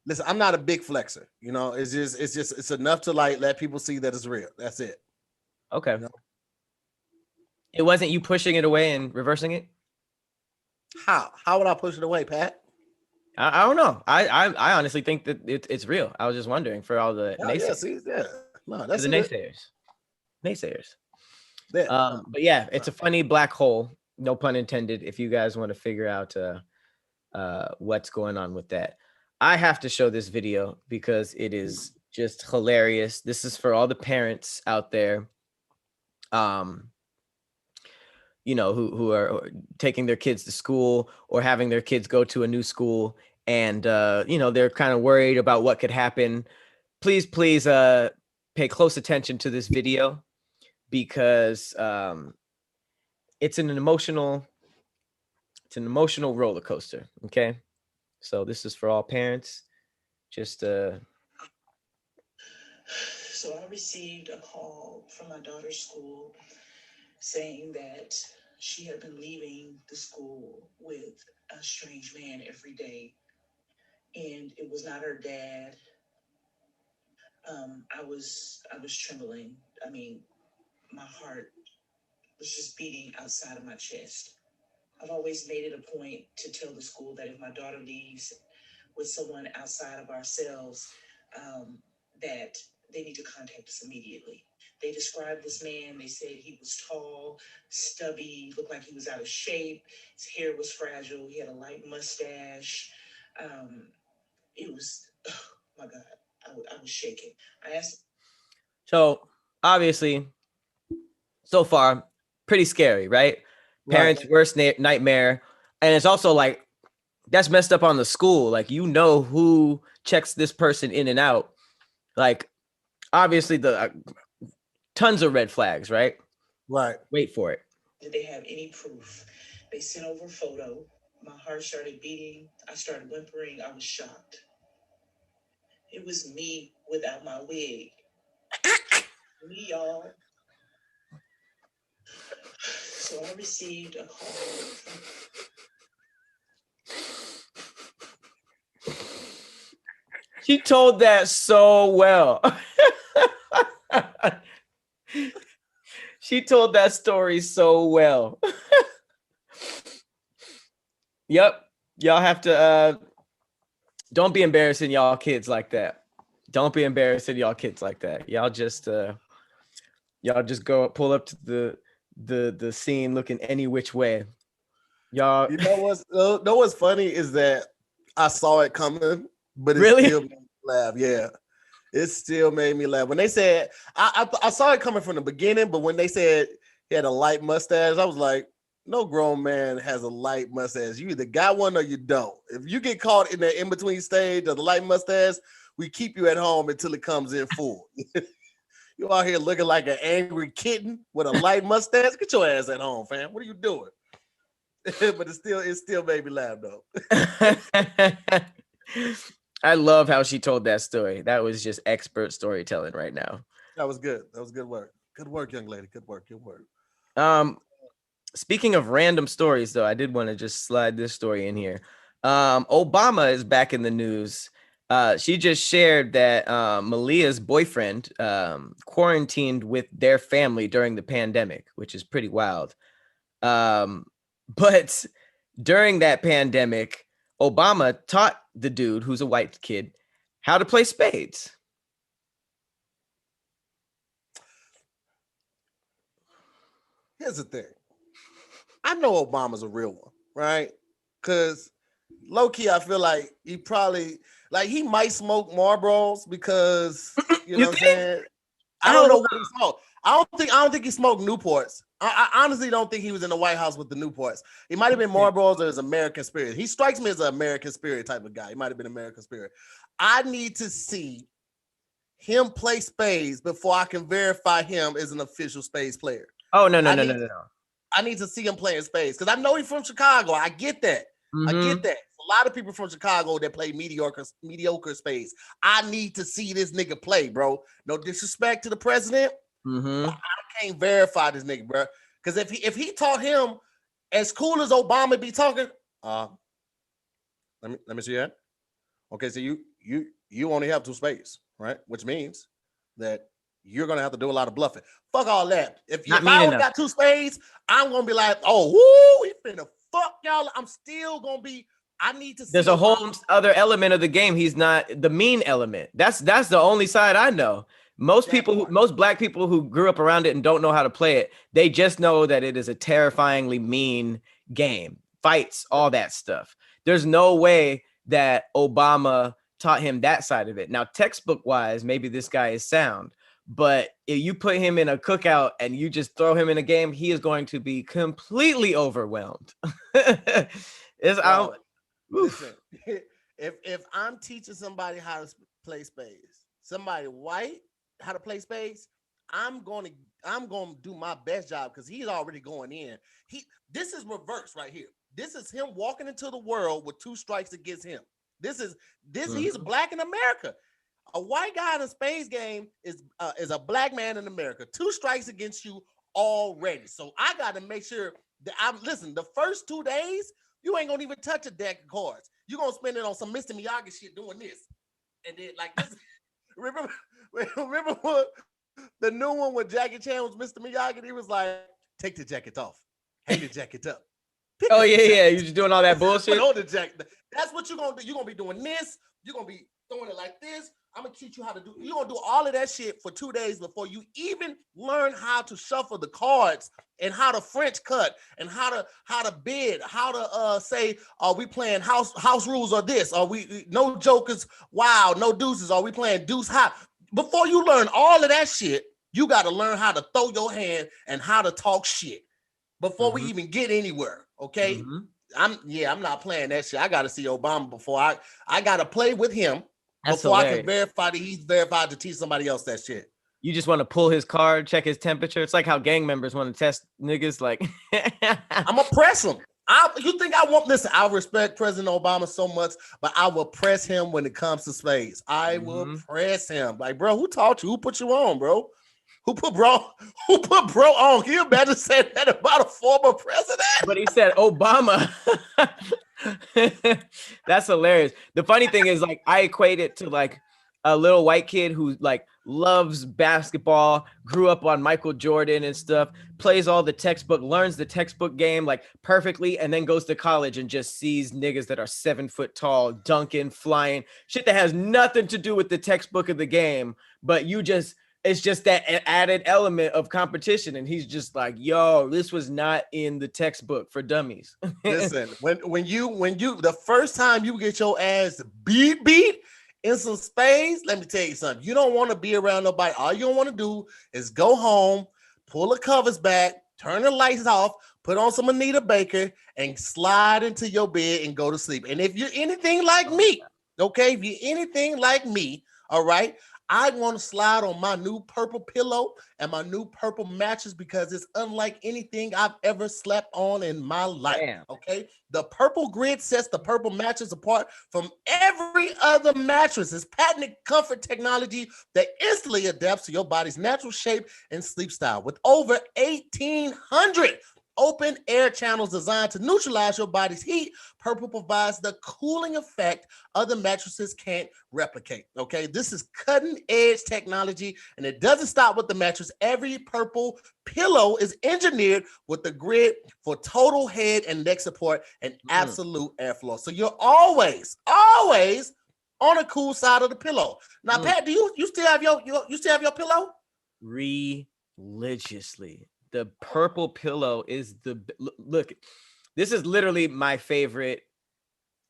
Listen, I'm not a big flexer. It's enough to like let people see that it's real. That's it. Okay. It wasn't you pushing it away and reversing it. How would I push it away, Pat? I don't know. I honestly think that it's real. I was just wondering for all the naysayers. No, that's the naysayers. Yeah. But yeah, it's a funny black hole. No pun intended. If you guys want to figure out what's going on with that, I have to show this video because it is just hilarious. This is for all the parents out there, who are taking their kids to school or having their kids go to a new school, and they're kind of worried about what could happen. Please pay close attention to this video because it's an emotional roller coaster. Okay, so this is for all parents. Just So I received a call from my daughter's school saying that she had been leaving the school with a strange man every day, and it was not her dad. I was trembling. I mean, my heart was just beating outside of my chest. I've always made it a point to tell the school that if my daughter leaves with someone outside of ourselves, that they need to contact us immediately. They described this man. They said he was tall, stubby, looked like he was out of shape. His hair was fragile. He had a light mustache. It was, oh my God. I was shaking. I asked. So obviously, so far, pretty scary, right? Right. Parents' worst nightmare. And it's also like, that's messed up on the school. Like, you know who checks this person in and out. Like, obviously, the tons of red flags, right? Right. Wait for it. Did they have any proof? They sent over a photo. My heart started beating. I started whimpering. I was shocked. It was me without my wig. Me, y'all. So I received a call from. She told that so well. She told that story so well. Yep. Y'all have to don't be embarrassing y'all kids like that. Don't be embarrassing y'all kids like that. Y'all just go pull up to the scene looking any which way. Y'all You know what's funny is that I saw it coming, but it Really? still made me laugh. Yeah. It still made me laugh. When they said I saw it coming from the beginning, but when they said he had a light mustache, I was like, no grown man has a light mustache. You either got one or you don't. If you get caught in the in-between stage of the light mustache, we keep you at home until it comes in full. You out here looking like an angry kitten with a light mustache. Get your ass at home, fam. What are you doing? But it still made me laugh though. I love how she told that story. That was just expert storytelling right now. That was good. That was good work. Good work, young lady. Good work. Good work. Speaking of random stories, though, I did want to just slide this story in here. Obama is back in the news. She just shared that Malia's boyfriend quarantined with their family during the pandemic, which is pretty wild. But during that pandemic, Obama taught the dude, who's a white kid, how to play spades. Here's the thing. I know Obama's a real one, right? Because low key, I feel like he probably he might smoke Marlboros because you know what I'm saying. I don't know what he smoked. I don't think he smoked Newports. I honestly don't think he was in the White House with the Newports. He might have been Marlboros or his American Spirit. He strikes me as an American Spirit type of guy. He might have been American Spirit. I need to see him play spades before I can verify him as an official spades player. Oh, no. I need to see him playing spades because I know he's from Chicago. I get that. I get that. A lot of people from Chicago that play mediocre spades. I need to see this nigga play, bro. No disrespect to the president. I can't verify this nigga, bro. Because if he taught him as cool as Obama be talking, let me see that. Okay, so you only have 2 spades, right? Which means that you're gonna have to do a lot of bluffing. Fuck all that. If I only got 2 spades, I'm gonna be like, oh, woo, he finna fuck y'all. I'm still gonna be. I need to see. There's a whole other element of the game. He's not the mean element. That's the only side I know. Most black people who grew up around it and don't know how to play it, they just know that it is a terrifyingly mean game. Fights, all that stuff. There's no way that Obama taught him that side of it. Now, textbook wise, maybe this guy is sound, but if you put him in a cookout and you just throw him in a game, he is going to be completely overwhelmed. Listen, if I'm teaching somebody how to play spades, somebody white how to play spades, I'm gonna do my best job because he's already going in. This is reverse right here. This is him walking into the world with 2 strikes against him. He's black in America. A white guy in a spades game is a black man in America. 2 strikes against you already. So I got to make sure that the first 2 days, you ain't gonna even touch a deck of cards. You're gonna spend it on some Mr. Miyagi shit doing this. And then like this. remember what the new one with Jackie Chan was Mr. Miyagi? And he was like, take the jacket off, hang the jacket up. Yeah. You're just doing all that bullshit. Hold the jacket. That's what you're gonna do. You're gonna be doing this. You're gonna be throwing it like this. I'm gonna teach you how to do. You're gonna do all of that shit for 2 days before you even learn how to shuffle the cards and how to French cut and how to bid, how to say, are we playing house rules or this? Are we no jokers? Wow, no deuces. Are we playing deuce high? Before you learn all of that shit, you got to learn how to throw your hand and how to talk shit before we even get anywhere. Okay. I'm not playing that shit. I got to see Obama before I got to play with him That's before I hilarious. can verify that he's verified to teach somebody else that shit. You just want to pull his card, check his temperature. It's like how gang members want to test niggas. Like, I'm gonna press him. You think I won't listen? I respect President Obama so much, but I will press him when it comes to spades. I will press him. Like, bro, who taught you? Who put you on, bro? Who put bro on? Can you imagine saying that about a former president? But he said Obama. That's hilarious. The funny thing is, like, I equate it to like a little white kid who like loves basketball, grew up on Michael Jordan and stuff, plays all the textbook, learns the textbook game like perfectly, and then goes to college and just sees niggas that are 7 foot tall, dunking, flying, shit that has nothing to do with the textbook of the game, but it's just that added element of competition. And he's just like, yo, this was not in the textbook for dummies. Listen, when you the first time you get your ass beat in some spades, let me tell you something. You don't want to be around nobody. All you want to do is go home, pull the covers back, turn the lights off, put on some Anita Baker, and slide into your bed and go to sleep. And if you're anything like me, okay, if you're anything like me, all right, I want to slide on my new purple pillow and my new purple mattress because it's unlike anything I've ever slept on in my life. Damn. Okay. The purple grid sets the purple mattress apart from every other mattress. It's patented comfort technology that instantly adapts to your body's natural shape and sleep style. With over 1,800 open air channels designed to neutralize your body's heat, Purple provides the cooling effect other mattresses can't replicate. Okay, this is cutting edge technology, and it doesn't stop with the mattress. Every Purple pillow is engineered with the grid for total head and neck support and absolute airflow. So you're always on a cool side of the pillow. Now, Pat, do you still have your pillow? Religiously. The purple pillow is look. This is literally my favorite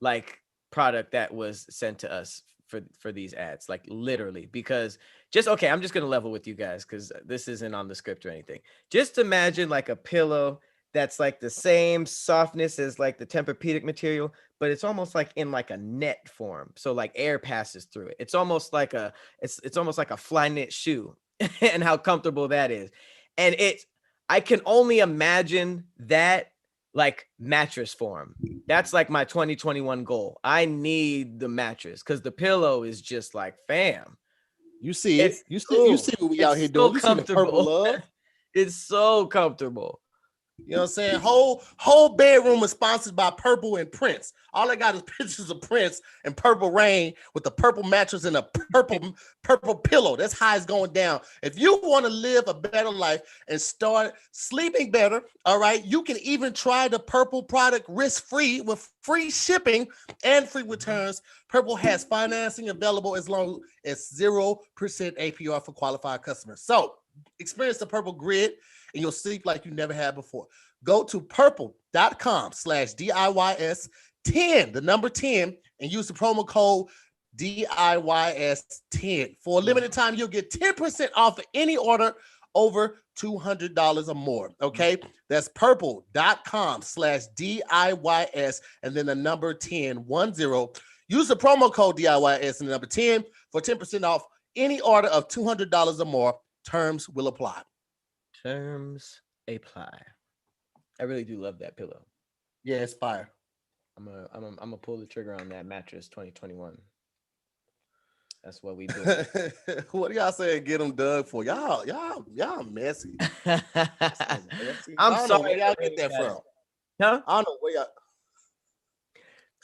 like product that was sent to us for these ads, like literally, because I'm just gonna level with you guys because this isn't on the script or anything. Just imagine like a pillow that's like the same softness as like the Tempur-Pedic material, but it's almost like in like a net form, so like air passes through it. It's almost like a fly knit shoe, and how comfortable that is, and I can only imagine that like mattress form. That's like my 2021 goal. I need the mattress because the pillow is just like, fam. You see it. You see what we out here doing. You see the purple love. It's so comfortable. You know what I'm saying? Whole bedroom is sponsored by Purple and Prince. All I got is pictures of Prince and Purple Rain with a purple mattress and a purple pillow. That's how it's going down. If you want to live a better life and start sleeping better, all right, you can even try the Purple product risk-free with free shipping and free returns. Purple has financing available as long as 0% APR for qualified customers. So experience the Purple grid and you'll sleep like you never had before. Go to purple.com/DIYS10, the number 10, and use the promo code DIYS10. For a limited time, you'll get 10% off of any order over $200 or more. Okay, that's purple.com/DIYS and then the number 10. Use the promo code DIYS and the number 10 for 10% off any order of $200 or more. Terms will apply. Terms apply. I really do love that pillow. Yeah, it's fire. I'm gonna pull the trigger on that mattress 2021. That's what we do. What do y'all say? Get them dug for y'all messy. I'm sorry. Where y'all get that from? Huh? I don't know where y'all.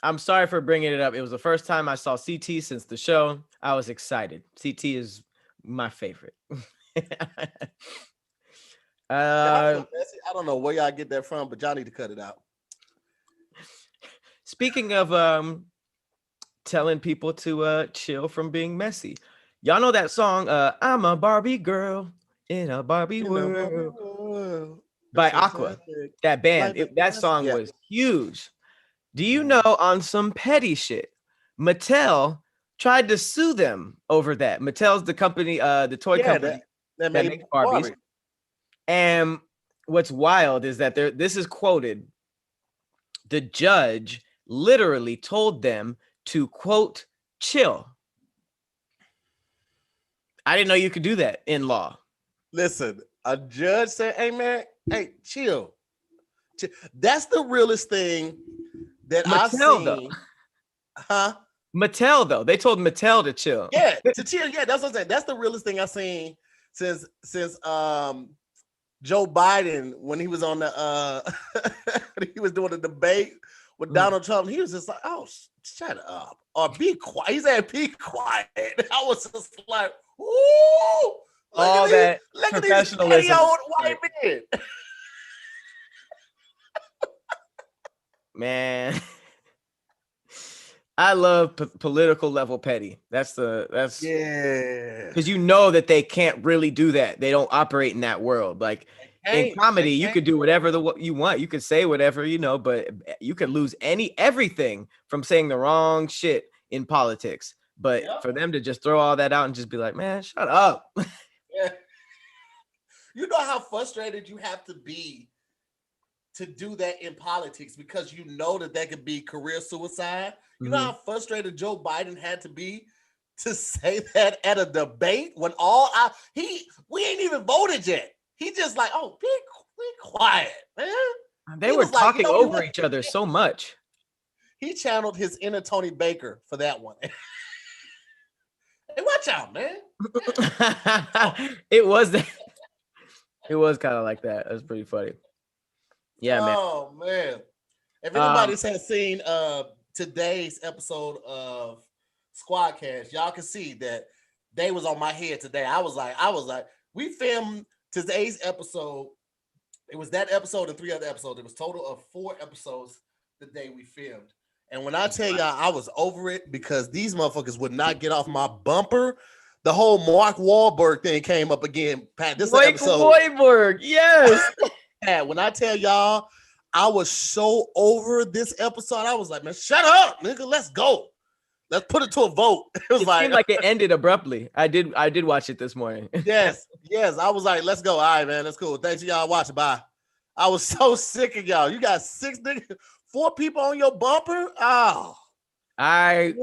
I'm sorry for bringing it up. It was the first time I saw CT since the show. I was excited. CT is my favorite. I don't know where y'all get that from, but y'all need to cut it out. Speaking of telling people to chill from being messy, Y'all know that song, I'm a Barbie girl in a Barbie world by Aqua. That band, that song was huge. Do you know, on some petty shit, Mattel tried to sue them over that. Mattel's the company, the toy company that makes Barbies. Barbie. And what's wild is that this is quoted. The judge literally told them to, quote, chill. I didn't know you could do that in law. Listen, a judge said, hey, man, hey, chill. That's the realest thing that I've seen. Though. Huh? Mattel, though. They told Mattel to chill. Yeah, to chill. Yeah, that's what I'm saying. That's the realest thing I've seen since Joe Biden, when he was on the he was doing a debate with Donald Trump. He was just like, oh, shut up. Or be quiet. He said, be quiet. I was just like, ooh. All that professionalism. Old white men. Man, I love political level petty. That's yeah, because you know that they can't really do that. They don't operate in that world. Like in comedy, you could do whatever you want. You could say whatever, but you could lose everything from saying the wrong shit in politics. But for them to just throw all that out and just be like, man, shut up. Yeah. You know how frustrated you have to be to do that in politics, because you know that could be career suicide. You know how frustrated Joe Biden had to be to say that at a debate when we ain't even voted yet. He just like, oh, be quiet, man. They were talking over each other so much. He channeled his inner Tony Baker for that one. Hey, watch out, man. It was kind of like that. That's pretty funny. Yeah, man. Oh, man. If anybody's has seen today's episode of Squadcast, y'all can see that they was on my head today. I was like, we filmed today's episode. It was that episode and 3 other episodes. It was a total of 4 episodes the day we filmed. And when I tell y'all, I was over it because these motherfuckers would not get off my bumper. The whole Mark Wahlberg thing came up again. Pat, this episode. Wahlberg, yes. Pat, when I tell y'all, I was so over this episode. I was like, man, shut up, nigga. Let's go. Let's put it to a vote. It seemed like it ended abruptly. I did watch it this morning. Yes. I was like, let's go. All right, man. That's cool. Thanks for y'all watching. Bye. I was so sick of y'all. You got 4 people on your bumper. Oh, I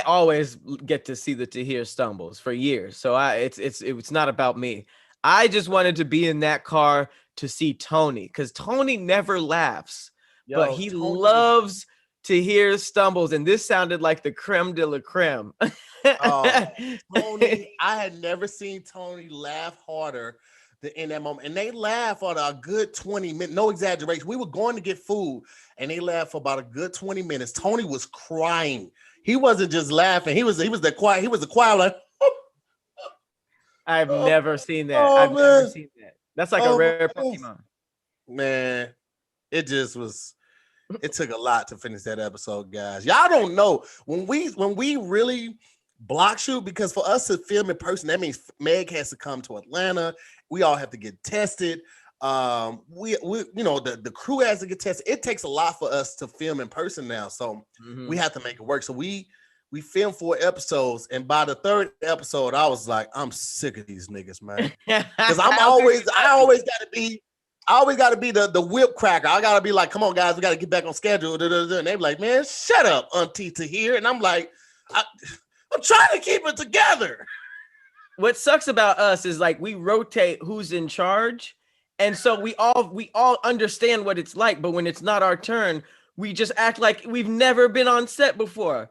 always get to see the Tahir stumbles for years. So it's not about me. I just wanted to be in that car to see Tony, because Tony never laughs, but he loves to hear stumbles, and this sounded like the creme de la creme. Tony, I had never seen Tony laugh harder than in that moment, and they laughed for a good 20 minutes. No exaggeration. We were going to get food, and they laughed for about a good 20 minutes. Tony was crying. He wasn't just laughing. He was the quiet. He was the quiet like. I've never seen that. I've never seen that. That's like a rare Pokemon. Man, it just was. It took a lot to finish that episode, guys. Y'all don't know when we really block shoot, because for us to film in person, that means Meg has to come to Atlanta. We all have to get tested. We the crew has to get tested. It takes a lot for us to film in person now, so we have to make it work. So we filmed 4 episodes, and by the 3rd episode, I was like, I'm sick of these niggas, man. Because I always got to be the whip cracker. I got to be like, come on, guys, we got to get back on schedule. And they be like, man, shut up, Auntie Tahir. And I'm like, I'm trying to keep it together. What sucks about us is like we rotate who's in charge. And so we all understand what it's like. But when it's not our turn, we just act like we've never been on set before.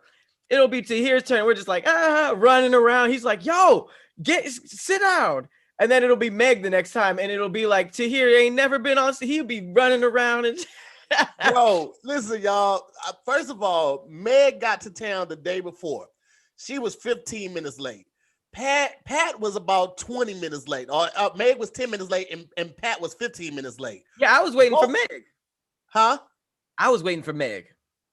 It'll be Tahir's turn. We're just like, running around. He's like, yo, sit down. And then it'll be Meg the next time, and it'll be like, Tahir ain't never been on. He'll be running around and. Bro, listen, y'all. First of all, Meg got to town the day before. She was 15 minutes late. Pat was about 20 minutes late. Or Meg was 10 minutes late, and Pat was 15 minutes late. Yeah, I was waiting for Meg. Huh? I was waiting for Meg.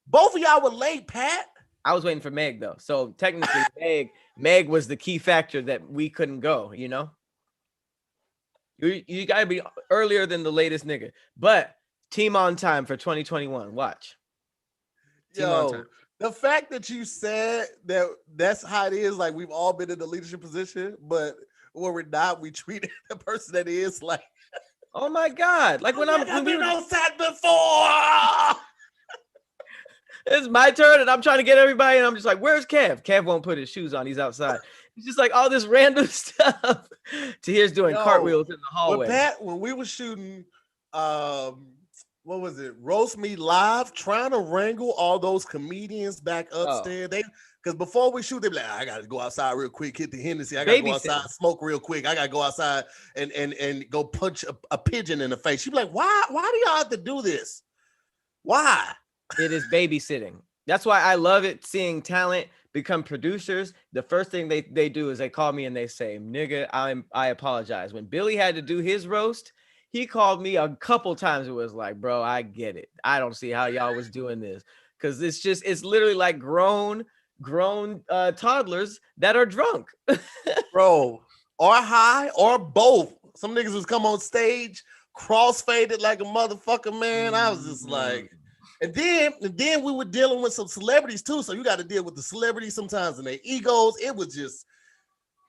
Both of y'all were late, Pat. I was waiting for Meg though. So technically, Meg was the key factor that we couldn't go. You know, you gotta be earlier than the latest nigga. But team on time for 2021. Watch. Team on time. Yo, the fact that you said that's how it is, like we've all been in the leadership position, but when we're not, we treat the person that is like, Oh my God! Like when I've we been were, outside before. it's my turn and I'm trying to get everybody, and I'm just like, where's Kev? Kev won't put his shoes on. He's outside. It's just like all this random stuff. Tahir's doing cartwheels in the hallway. When we were shooting, what was it? Roast Me Live, trying to wrangle all those comedians back upstairs. Because before we shoot, they be like, I gotta go outside real quick, hit the Hennessy. I gotta go outside, smoke real quick. I gotta go outside and go punch a pigeon in the face. She'd be like, why do y'all have to do this? Why? It is babysitting. That's why I love it, seeing talent become producers. The first thing they do is they call me and they say, nigga, I apologize. When Billy had to do his roast, he called me a couple times. It was like, bro, I get it. I don't see how y'all was doing this. Cause it's literally like grown toddlers that are drunk. Bro, or high or both. Some niggas was come on stage cross-faded like a motherfucker, man. I was just like, and then we were dealing with some celebrities too. So you got to deal with the celebrities sometimes and their egos. It was just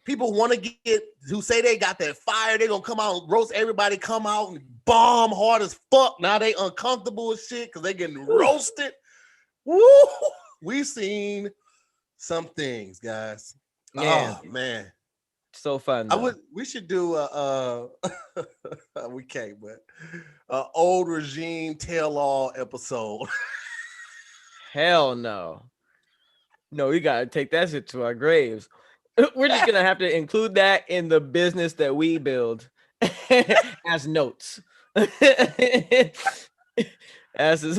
people want to get who say they got that fire. They gonna come out and roast everybody, come out and bomb hard as fuck. Now they uncomfortable as shit because they getting roasted. Woo! We've seen some things, guys. Yeah. Oh man. So fun. We should do we can't, but old regime tell-all episode. Hell no. No, we gotta take that shit to our graves. We're just gonna have to include that in the business that we build as notes. As is,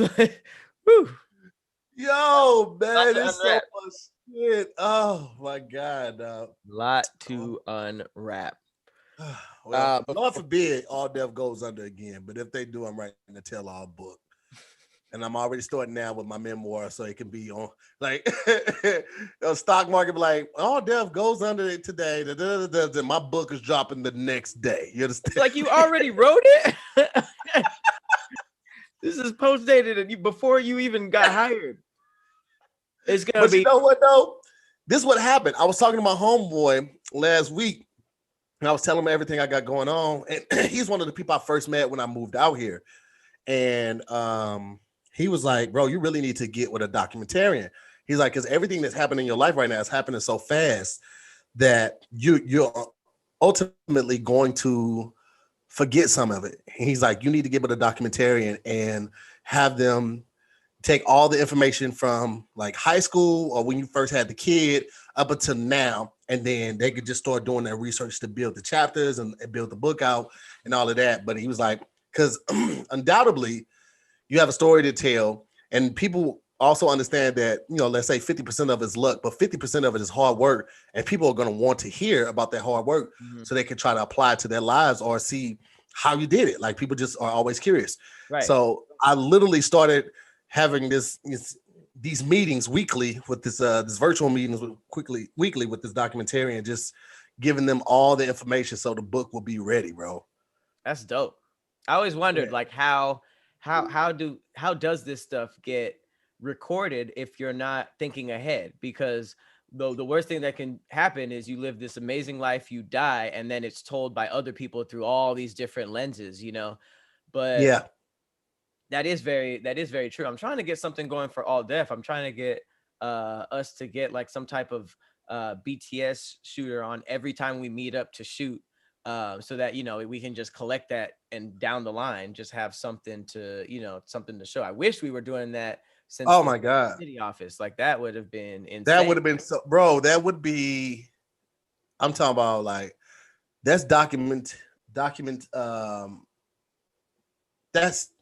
whew. Yo, man, it's so much shit. Oh my god, dog. Lot to unwrap. Well, Lord forbid all death goes under again, but if they do, I'm writing a tell-all book. And I'm already starting now with my memoir, so it can be on like the stock market. Like all death goes under it today. My book is dropping the next day. You understand? It's like you already wrote it. This is post dated before you even got hired. It's gonna be. You know what though? This is what happened. I was talking to my homeboy last week, and I was telling him everything I got going on. And he's one of the people I first met when I moved out here, and he was like, bro, you really need to get with a documentarian. He's like, because everything that's happening in your life right now is happening so fast that you're ultimately going to forget some of it. He's like, you need to get with a documentarian and have them take all the information from like high school or when you first had the kid up until now. And then they could just start doing their research to build the chapters and build the book out and all of that. But he was like, because undoubtedly, you have a story to tell, and people also understand that, you know, let's say 50% of it is luck, but 50% of it is hard work, and people are going to want to hear about that hard work so they can try to apply it to their lives or see how you did it. Like people just are always curious. Right. So I literally started having these meetings weekly with this virtual meetings weekly with this documentarian, just giving them all the information so the book will be ready, bro. That's dope. I always wondered like how does this stuff get recorded if you're not thinking ahead? Because the worst thing that can happen is you live this amazing life, you die, and then it's told by other people through all these different lenses, you know. But yeah, that is very true. I'm trying to get something going for All Deaf. I'm trying to get us to get like some type of BTS shooter on every time we meet up to shoot. So that, you know, we can just collect that and down the line just have something to, you know, something to show. I wish we were doing that since my god, city office. Like that would have been insane. that would have been so, bro. That would be. I'm talking about like that's document. That's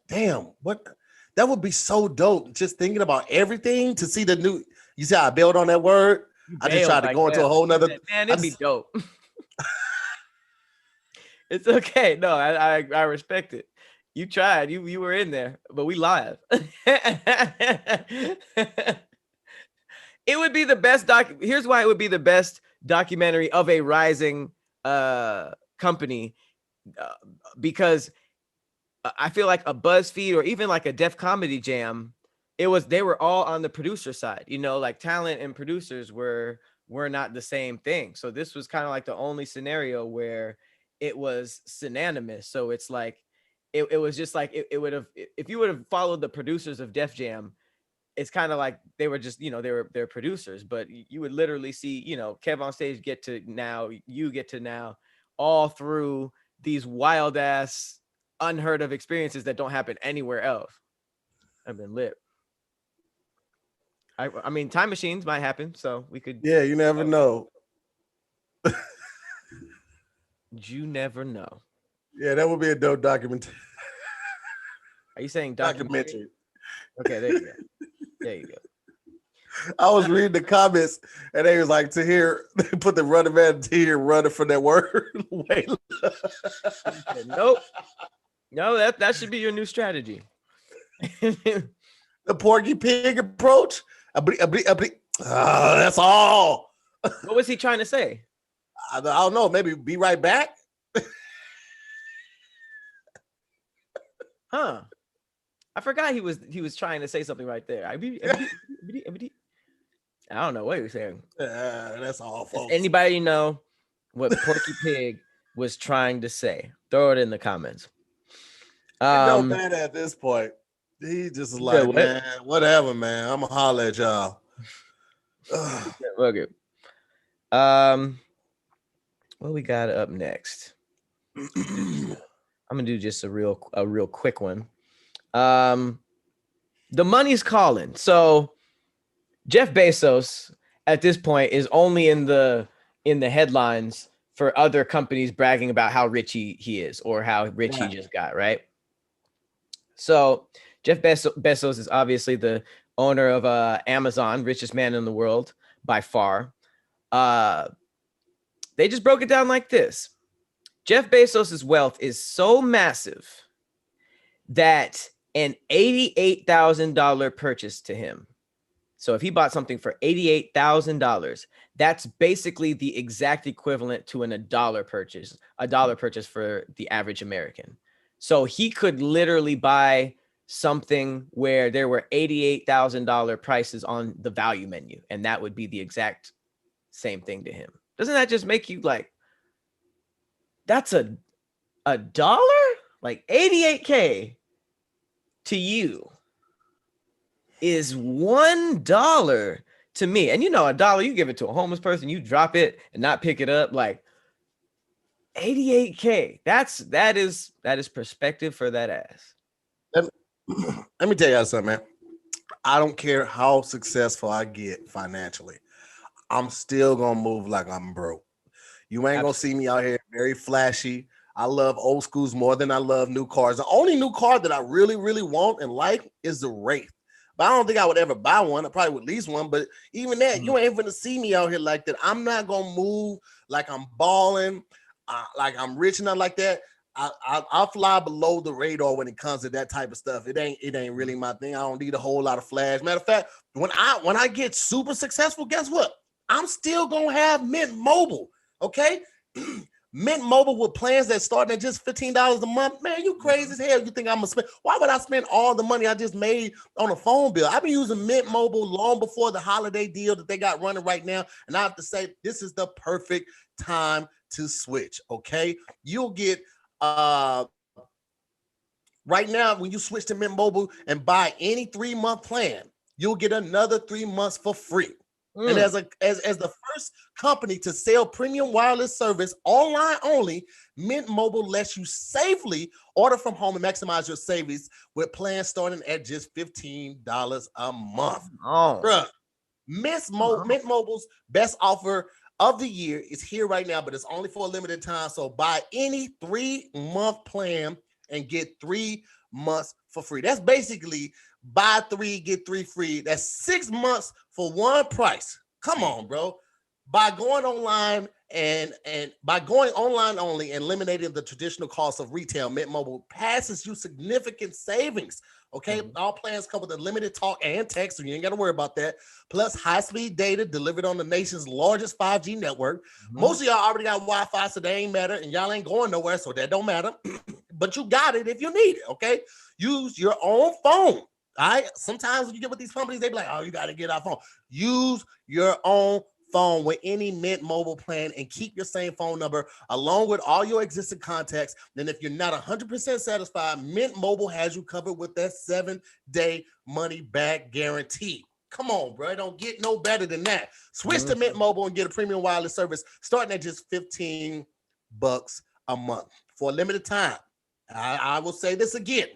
damn what that would be so dope. Just thinking about everything to see the new. You see how I build on that word. I just tried to go into a whole nother. Man, it'd be dope. It's okay. No, I respect it. You tried. You were in there, but we live. It would be the best here's why it would be the best documentary of a rising company, because I feel like a BuzzFeed or even like a Def Comedy Jam, they were all on the producer side, you know, like talent and producers were not the same thing. So this was kind of like the only scenario where it was synonymous. So it's like it was just like it would have, if you would have followed the producers of Def Jam, it's kind of like they were just, you know, they're producers, but you would literally see, you know, Kev on stage get to now, you get to now, all through these wild ass unheard of experiences that don't happen anywhere else. I've been lit. I mean, time machines might happen, so we could. Yeah, you never know. You never know. Yeah, that would be a dope documentary. Are you saying Documentary. Okay, there you go. There you go. I was reading the comments and they was like, Tahir, they put the running man Tahir running for that word. Nope. No, that should be your new strategy. The Porky Pig approach. That's all. What was he trying to say? I don't know. Maybe be right back. Huh. I forgot he was trying to say something right there. I don't know what he was saying. That's all, folks. Does anybody know what Porky Pig was trying to say? Throw it in the comments. It don't matter at this point. He just is like, man, whatever, man. I'm gonna holler at y'all. Okay. What we got up next? I'm gonna do just a real quick one. The money's calling. So Jeff Bezos at this point is only in the headlines for other companies bragging about how rich he is or how rich he just got, right? So Jeff Bezos is obviously the owner of Amazon, richest man in the world by far. They just broke it down like this. Jeff Bezos' wealth is so massive that an $88,000 purchase to him. So if he bought something for $88,000, that's basically the exact equivalent to a dollar purchase for the average American. So he could literally buy something where there were $88,000 prices on the value menu, and that would be the exact same thing to him. Doesn't that just make you like, that's a dollar? Like 88K to you is $1 to me. And you know, $1, you give it to a homeless person, you drop it and not pick it up. Like 88K. That is perspective for that ass. Let me tell you something, man. I don't care how successful I get financially. I'm still gonna move like I'm broke. You ain't gonna see me out here very flashy. I love old schools more than I love new cars. The only new car that I really, really want and like is the Wraith. But I don't think I would ever buy one. I probably would lease one. But even that, you ain't gonna see me out here like that. I'm not gonna move like I'm balling, like I'm rich and nothing like that. I'll fly below the radar when it comes to that type of stuff. It ain't really my thing. I don't need a whole lot of flash. Matter of fact, when I get super successful, guess what? I'm still gonna have Mint Mobile. Okay. Mint Mobile with plans that start at just $15 a month. Man, you crazy as hell. You think I'm gonna spend? Why would I spend all the money I just made on a phone bill? I've been using Mint Mobile long before the holiday deal that they got running right now. And I have to say, this is the perfect time to switch. Okay. You'll get right now, when you switch to Mint Mobile and buy any 3-month plan, you'll get another 3 months for free. And as the first company to sell premium wireless service online only, Mint Mobile lets you safely order from home and maximize your savings with plans starting at just $15 a month. Bruh, Mint Mobile's best offer of the year is here right now, but it's only for a limited time. So buy any 3-month plan and get 3 months for free. That's basically buy 3, get 3 free. That's 6 months for one price. Come on, bro. by going online and by going online only and eliminating the traditional cost of retail, Mint Mobile passes you significant savings. Okay, all plans come with unlimited talk and text, so you ain't got to worry about that. Plus, high-speed data delivered on the nation's largest 5G network. Most of y'all already got Wi-Fi, so they ain't matter, and y'all ain't going nowhere, so that don't matter. But you got it if you need it. Okay, use your own phone. All right. Sometimes when you get with these companies, they be like, "Oh, you got to get our phone." Use your own phone with any Mint Mobile plan and keep your same phone number along with all your existing contacts. Then if you're not 100% satisfied, Mint Mobile has you covered with that 7-day money back guarantee. Come on, bro. Don't get no better than that. Switch to Mint Mobile and get a premium wireless service starting at just $15 a month for a limited time. I will say this again.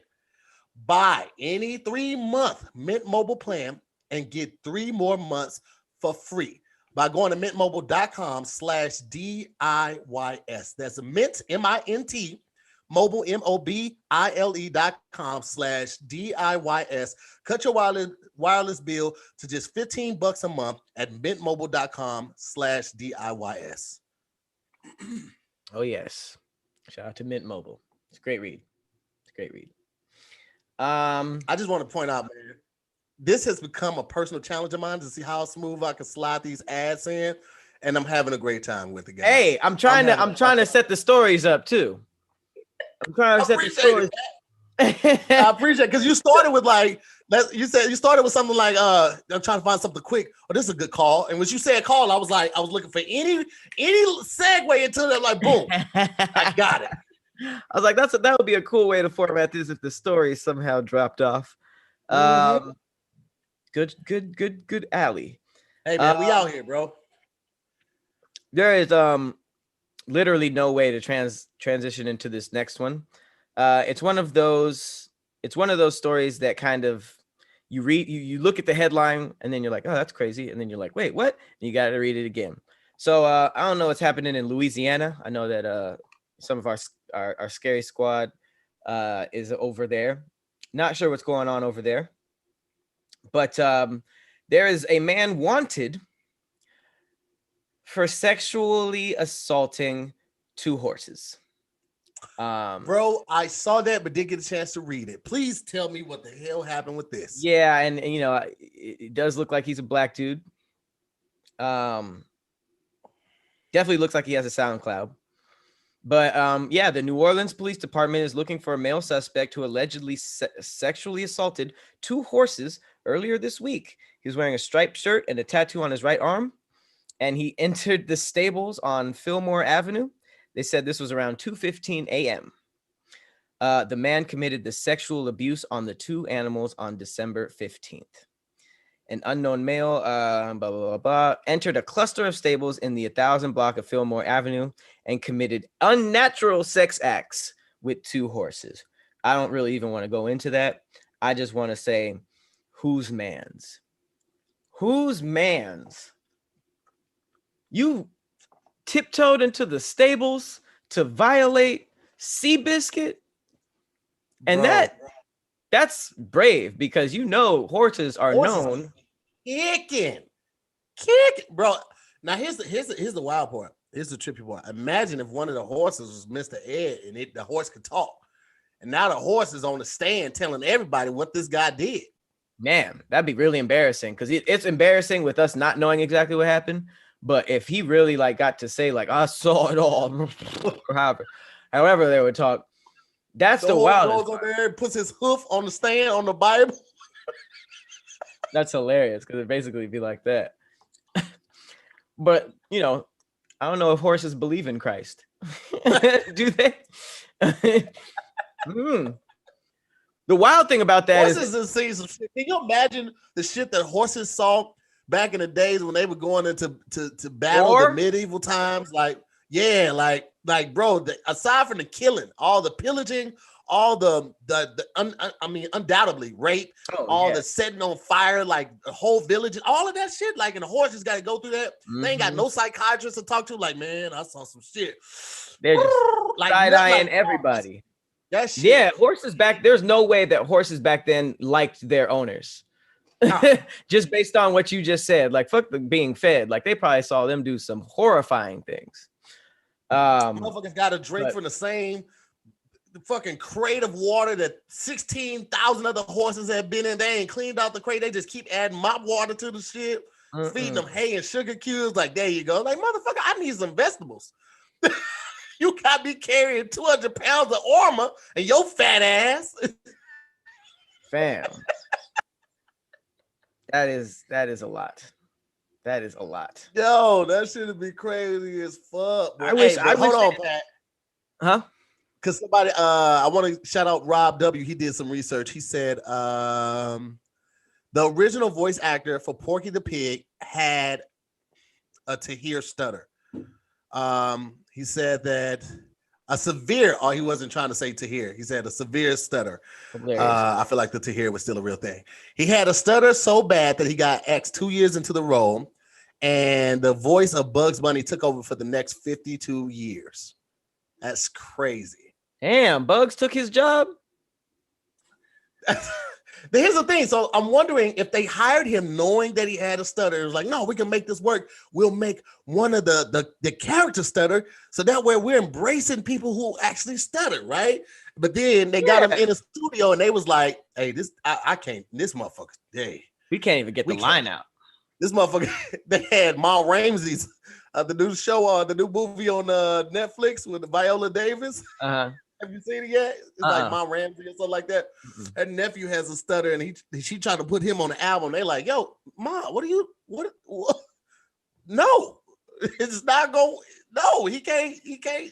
Buy any 3-month Mint Mobile plan and get 3 more months for free by going to mintmobile.com/DIYS. That's Mint, MINT, mobile, mobile.com/DIYS. Cut your wireless bill to just $15 a month at mintmobile.com/DIYS. Oh, yes. Shout out to Mint Mobile. It's a great read. I just want to point out, man, this has become a personal challenge of mine to see how smooth I can slide these ads in, and I'm having a great time with it, guys. Hey, I'm trying to set the stories up too. I'm trying to set the stories. I appreciate it because you started with you started with something like I'm trying to find something quick. Oh, this is a good call. And when you said call, I was looking for any segue into that, like boom, I got it. I was like, that would be a cool way to format this if the story somehow dropped off. Good alley. Hey man, we out here, bro. There is literally no way to transition into this next one. It's one of those stories that kind of you read, you look at the headline and then you're like, oh, that's crazy, and then you're like, wait, what? And you got to read it again. So I don't know what's happening in Louisiana. I know that some of our scary squad is over there. Not sure what's going on over there, but there is a man wanted for sexually assaulting 2 horses. Bro, I saw that but didn't get a chance to read it. Please tell me what the hell happened with this. Yeah, and you know, it does look like he's a black dude. Definitely looks like he has a SoundCloud. But yeah, the New Orleans Police Department is looking for a male suspect who allegedly sexually assaulted 2 horses earlier this week. He was wearing a striped shirt and a tattoo on his right arm, and he entered the stables on Fillmore Avenue. They said this was around 2:15 a.m. The man committed the sexual abuse on the 2 animals on December 15th. An unknown male, entered a cluster of stables in the 1000 block of Fillmore Avenue and committed unnatural sex acts with 2 horses. I don't really even want to go into that. I just want to say, whose mans? Whose mans? You tiptoed into the stables to violate Seabiscuit? And that's brave, because you know horses are known kicking, bro. Now here's the wild part. Here's the trippy part. Imagine if one of the horses was Mr. Ed and the horse could talk, and now the horse is on the stand telling everybody what this guy did. Man, that'd be really embarrassing, because it's embarrassing with us not knowing exactly what happened. But if he really got to say I saw it all, however they would talk. That's the wildest. Goes over there and puts his hoof on the stand on the Bible. That's hilarious, because it basically be like that. But you know, I don't know if horses believe in Christ. Do they? The wild thing about that horses is see some shit. Can you imagine the shit that horses saw back in the days when they were going into to battle the medieval times? Bro, aside from the killing, all the pillaging, all undoubtedly rape, the setting on fire, the whole village, all of that shit, and the horses got to go through that. They ain't got no psychiatrist to talk to. Man, I saw some shit. They're just side-eyeing everybody. That shit. Yeah, horses back. There's no way that horses back then liked their owners. Just based on what you just said. Like, fuck the being fed. Like, they probably saw them do some horrifying things. Motherfuckers got to drink but- from the fucking crate of water that 16,000 other horses have been in. They ain't cleaned out the crate. They just keep adding mop water to the shit, feeding them hay and sugar cubes. Like, there you go. Like, motherfucker, I need some vegetables. You got me carrying 200 pounds of armor and your fat ass. Fam. That is a lot. That is a lot. Yo, that should be crazy as fuck. Bro. I wish. Hold on, Pat. Huh? Because somebody, I want to shout out Rob W. He did some research. He said the original voice actor for Porky the Pig had a Tahir stutter. He said that a severe, he wasn't trying to say Tahir. He said a severe stutter. I feel like the Tahir was still a real thing. He had a stutter so bad that he got X 2 years into the role, and the voice of Bugs Bunny took over for the next 52 years. That's crazy. Damn, Bugs took his job. Here's the thing. So I'm wondering if they hired him knowing that he had a stutter. It was like, no, we can make this work. We'll make one of the character stutter. So that way we're embracing people who actually stutter, right? But then they got him in a studio and they was like, hey, I can't, this motherfucker, hey. We can't even get the line out. This motherfucker, they had Ma Ramsey's, the new show, the new movie on Netflix with Viola Davis. Have you seen it yet? It's like Mom Ramsey or something like that. Her nephew has a stutter, and she tried to put him on the album. They like, yo, Mom, what? No, it's not going. No, he can't.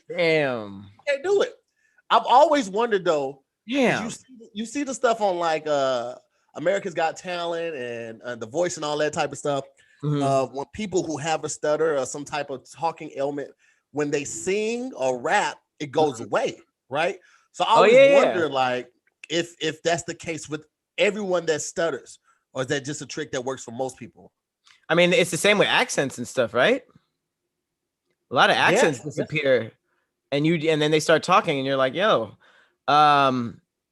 Damn, he can't do it. I've always wondered though. Yeah, you see the stuff on like America's Got Talent and The Voice and all that type of stuff. When people who have a stutter or some type of talking ailment, when they sing or rap, it goes away. Right. So I always wonder, like, if that's the case with everyone that stutters, or is that just a trick that works for most people? I mean, it's the same with accents and stuff, right? A lot of accents disappear, and then they start talking, and you're like, yo, yeah,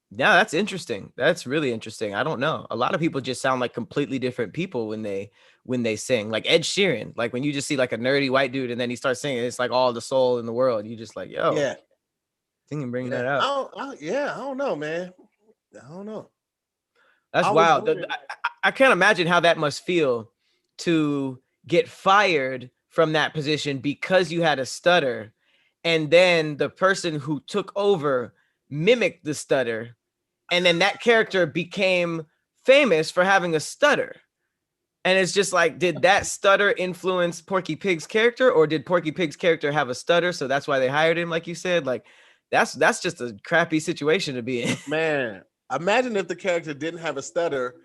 that's interesting. That's really interesting. I don't know. A lot of people just sound like completely different people when they sing. Like Ed Sheeran, like when you just see like a nerdy white dude, and then he starts singing, it's like all the soul in the world. You just like, yo, yeah. And bring that up. I don't know, man. I don't know. That's wild. I can't imagine how that must feel to get fired from that position because you had a stutter, and then the person who took over mimicked the stutter, and then that character became famous for having a stutter. And it's just like, did that stutter influence Porky Pig's character, or did Porky Pig's character have a stutter, so that's why they hired him? Like you said, like. That's just a crappy situation to be in. Man, imagine if the character didn't have a stutter,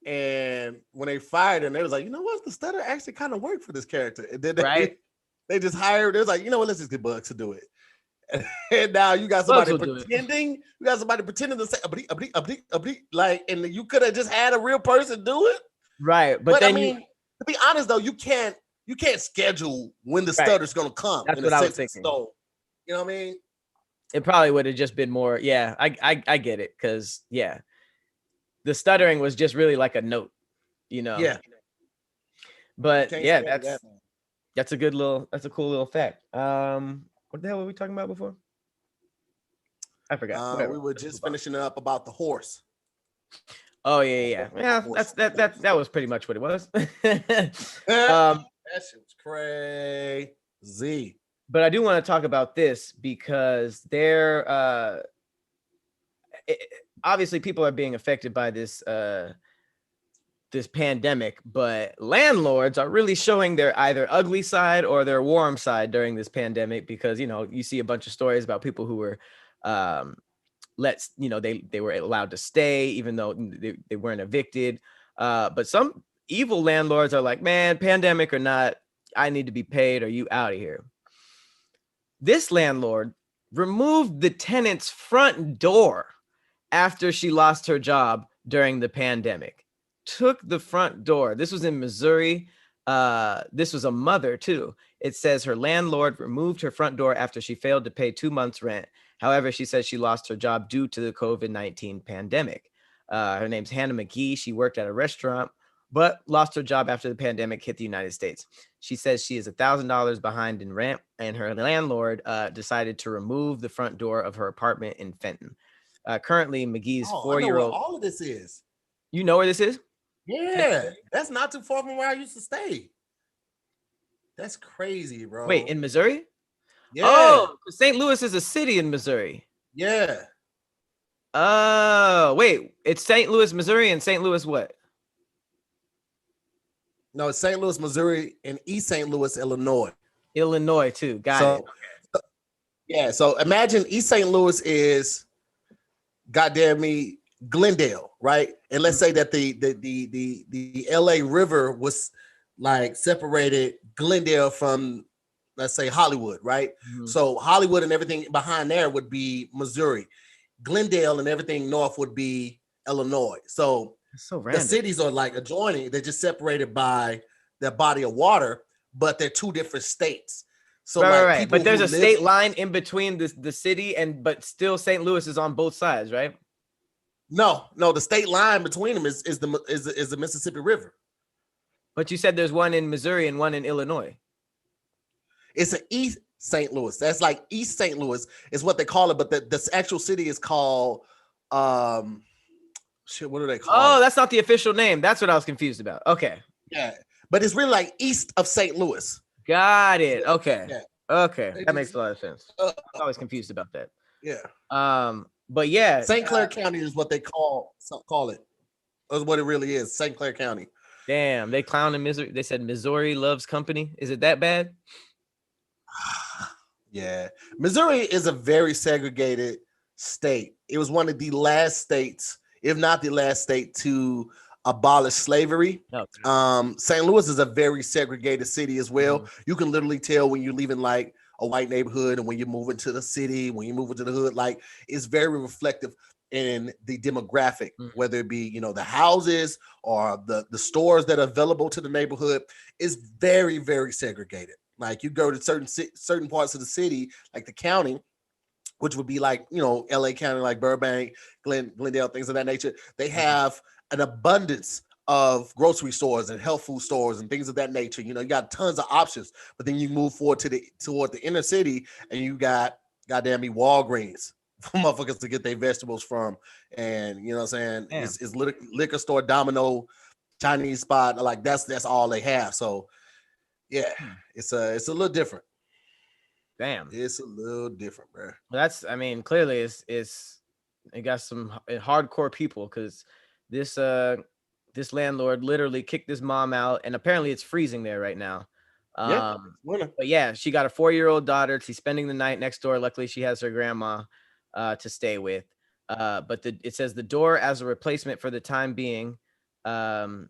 and when they fired him, they was like, you know what, the stutter actually kind of worked for this character. And then they just hired. It was like, you know what, let's just get Bugs to do it. And now you got somebody pretending. You got somebody pretending to say like, and you could have just had a real person do it, right? But then, I mean, to be honest though, you can't schedule when the stutter's gonna come. That's what I was thinking. So, you know what I mean? It probably would have just been more. Yeah, I get it, because the stuttering was just really like a note, you know. Yeah. But yeah, that's a cool little fact. What the hell were we talking about before? I forgot. We were just finishing up about the horse. Oh yeah. That was pretty much what it was. That shit was crazy. But I do want to talk about this because obviously people are being affected by this this pandemic, but landlords are really showing their either ugly side or their warm side during this pandemic, because you see a bunch of stories about people who were they were allowed to stay even though they weren't evicted, but some evil landlords are like, man, pandemic or not, I need to be paid or you out of here. This landlord removed the tenant's front door after she lost her job during the pandemic. Took the front door. This was in Missouri. This was a mother too. It says her landlord removed her front door after she failed to pay 2 months rent. However, she says she lost her job due to the COVID-19 pandemic. Her name's Hannah McGee. She worked at a restaurant but lost her job after the pandemic hit the United States. She says she is $1,000 behind in rent, and her landlord decided to remove the front door of her apartment in Fenton. Currently, McGee's Oh, I know what 4-year-old. all of this is. You know where this is? Yeah, that's not too far from where I used to stay. That's crazy, bro. Wait, in Missouri? Yeah. Oh, St. Louis is a city in Missouri. Yeah. Oh, wait, it's St. Louis, Missouri, and St. Louis what? No, it's St. Louis, Missouri, and East St. Louis, Illinois. Illinois too. Got it. Yeah, so imagine East St. Louis is goddamn me Glendale, right? And let's say that the LA River was like separated Glendale from, let's say, Hollywood, right? Mhm. So Hollywood and everything behind there would be Missouri. Glendale and everything north would be Illinois. So That's so the random. cities are like adjoining, they're just separated by their body of water, but they're two different states. So Right. people But there's who a state line in between the city but still St. Louis is on both sides, right? No, the state line between them is the Mississippi River. But you said there's one in Missouri and one in Illinois. It's an East St. Louis. That's like East St. Louis is what they call it, but the actual city is called shit. What do they call Oh, it? that's not the official name. That's what I was confused about. Okay, Yeah, but it's really like east of St. Louis. got it. Okay, Yeah. okay, that makes a lot of sense. Uh, I'm always confused about that. Yeah. But yeah, St. Clair County is what they call it. That's what it really is. St. Clair County. damn, they clowned Missouri. They said Missouri loves company. Is it that bad? Yeah. Missouri is a very segregated state. It was one of the last states, if not the last state, to abolish slavery. Okay. St. Louis is a very segregated city as well. You can literally tell when you're leaving like a white neighborhood and when you're moving to the city, when you move into the hood, like it's very reflective in the demographic, whether it be, the houses or the stores that are available to the neighborhood is very, very segregated. Like you go to certain parts of the city, like the county, which would be like, LA County, like Burbank, Glendale, things of that nature. They have an abundance of grocery stores and health food stores and things of that nature. You got tons of options, but then you move forward toward the inner city and you got goddamn me Walgreens for motherfuckers to get their vegetables from. And you know what I'm saying? It's liquor store, Domino, Chinese spot. Like that's all they have. So yeah, it's a little different. Damn, it's a little different, bro. Clearly it got some hardcore people because this landlord literally kicked his mom out, and apparently it's freezing there right now. But yeah, she got a 4-year-old daughter. She's spending the night next door. Luckily, she has her grandma to stay with. But it says the door as a replacement for the time being. The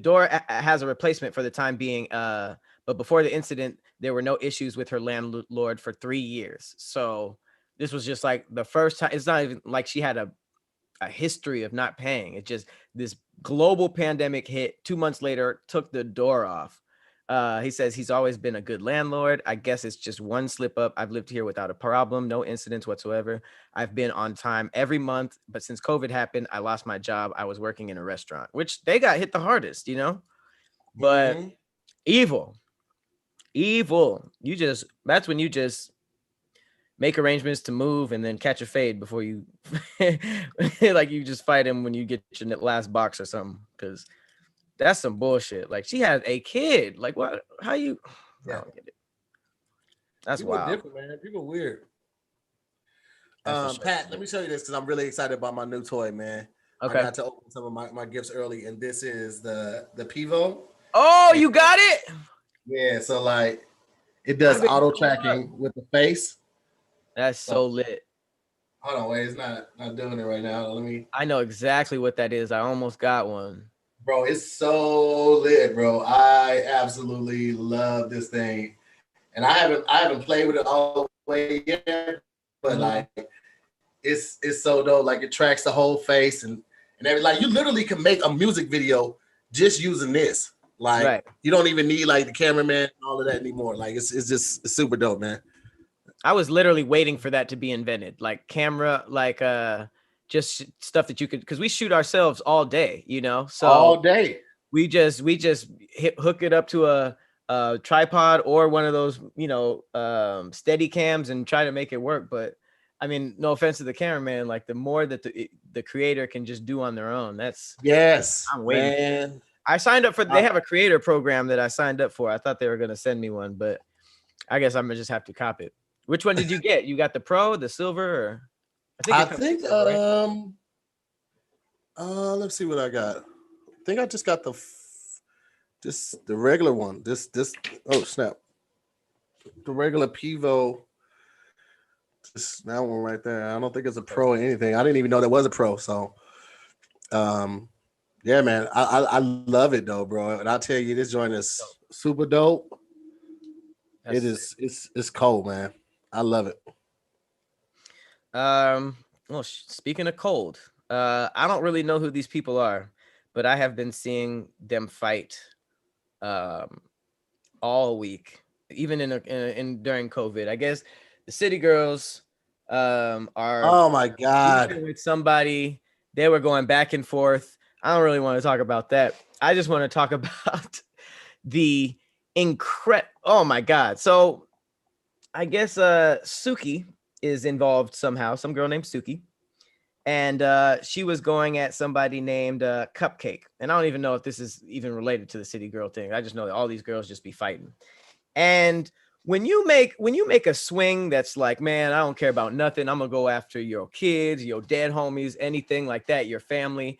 door has a replacement for the time being. But before the incident, there were no issues with her landlord for 3 years. So this was just like the first time. It's not even like she had a history of not paying. It's just this global pandemic hit 2 months later, took the door off. He says he's always been a good landlord. I guess it's just one slip up. I've lived here without a problem, no incidents whatsoever. I've been on time every month, but since COVID happened, I lost my job. I was working in a restaurant, which they got hit the hardest, but evil. That's when you just make arrangements to move and then catch a fade before you like you just fight him when you get your last box or something, because that's some bullshit. Like she has a kid. Like what? How you? I don't get it. That's People wild. Different, man. People weird. Pat, let me show you this because I'm really excited about my new toy, man. Okay. I got to open some of my gifts early, and this is the Pivo. Oh, you got it? Yeah. So like, it does auto tracking with the face. That's so lit. Hold on, wait, it's not doing it right now. Let me. I know exactly what that is. I almost got one. Bro, it's so lit, bro. I absolutely love this thing, and I haven't played with it all the way yet, but like, it's so dope. Like it tracks the whole face and everything. Like you literally can make a music video just using this. Like you don't even need like the cameraman and all of that anymore. Like it's super dope, man. I was literally waiting for that to be invented. Like camera, like just stuff that you could, because we shoot ourselves all day, you know. So all day. we just hook it up to a tripod or one of those, you know, steady cams and try to make it work. But I mean, no offense to the cameraman, like the more that the creator can just do on their own, that's Yes, I'm waiting. man. I signed up for. They have a creator program that I signed up for. I thought they were gonna send me one, but I guess I'm gonna just have to cop it. Which one did you get? You got the pro, the silver, or I it comes with think silver, right? let's see what I got. I think I just got the regular one. This oh snap. The regular Pivo. Just that one right there. I don't think it's a pro or anything. I didn't even know there was a pro. So yeah, man. I love it though, bro. And I'll tell you, this joint is super dope. It's cold, man. I love it. Well, speaking of cold, I don't really know who these people are, but I have been seeing them fight all week, even in during COVID. I guess the City Girls are Oh my God. with somebody. They were going back and forth. I don't really want to talk about that. I just want to talk about the oh my God. So I guess Suki is involved somehow, some girl named Suki. And she was going at somebody named Cupcake. And I don't even know if this is even related to the City Girl thing. I just know that all these girls just be fighting. And when you make a swing that's like, man, I don't care about nothing. I'm gonna go after your kids, your dead homies, anything like that, your family.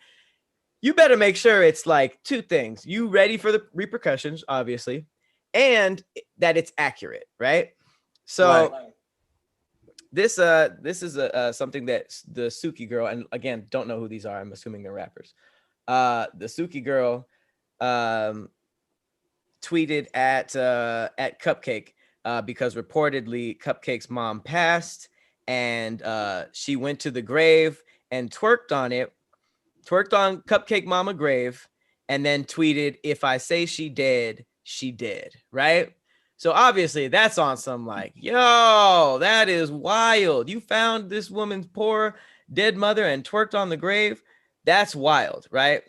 You better make sure it's like two things. You ready for the repercussions, obviously, and that it's accurate, right? So Right. this is something that the Suki girl, and again, don't know who these are. I'm assuming they're rappers. The Suki girl tweeted at Cupcake because reportedly Cupcake's mom passed, and she went to the grave and twerked on Cupcake Mama grave, and then tweeted, "If I say she dead, she dead." Right? So obviously that's on some like, yo, that is wild. You found this woman's poor dead mother and twerked on the grave. That's wild, right?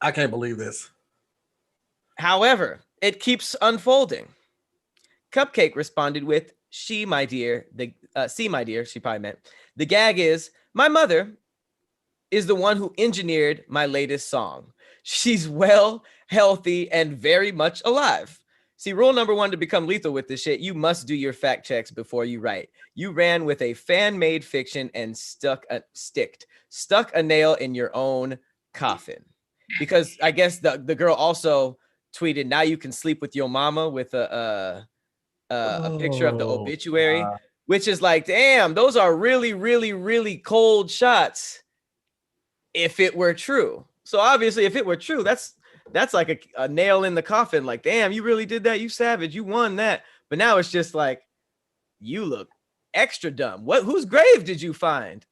I can't believe this. However, it keeps unfolding. Cupcake responded with, "She, my dear, see, my dear," she probably meant. "The gag is, my mother is the one who engineered my latest song. She's well, healthy, and very much alive." See, rule number one to become lethal with this shit, you must do your fact checks before you write. You ran with a fan-made fiction and stuck a nail in your own coffin. Because I guess the girl also tweeted, "Now you can sleep with your mama," with a picture of the obituary, which is like, damn, those are really, really, really cold shots. If it were true. So obviously, if it were true, that's like a nail in the coffin. Like, damn, you really did that. You savage. You won that. But now it's just like, you look extra dumb. Whose grave did you find?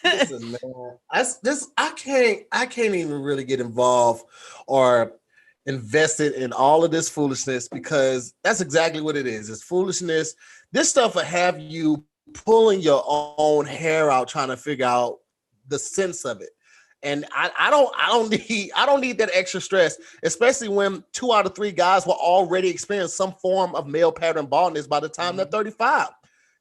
Listen, man, I can't even really get involved or invested in all of this foolishness, because that's exactly what it is. It's foolishness. This stuff will have you pulling your own hair out trying to figure out the sense of it. And I don't need that extra stress, especially when 2 out of 3 guys will already experience some form of male pattern baldness by the time they're 35.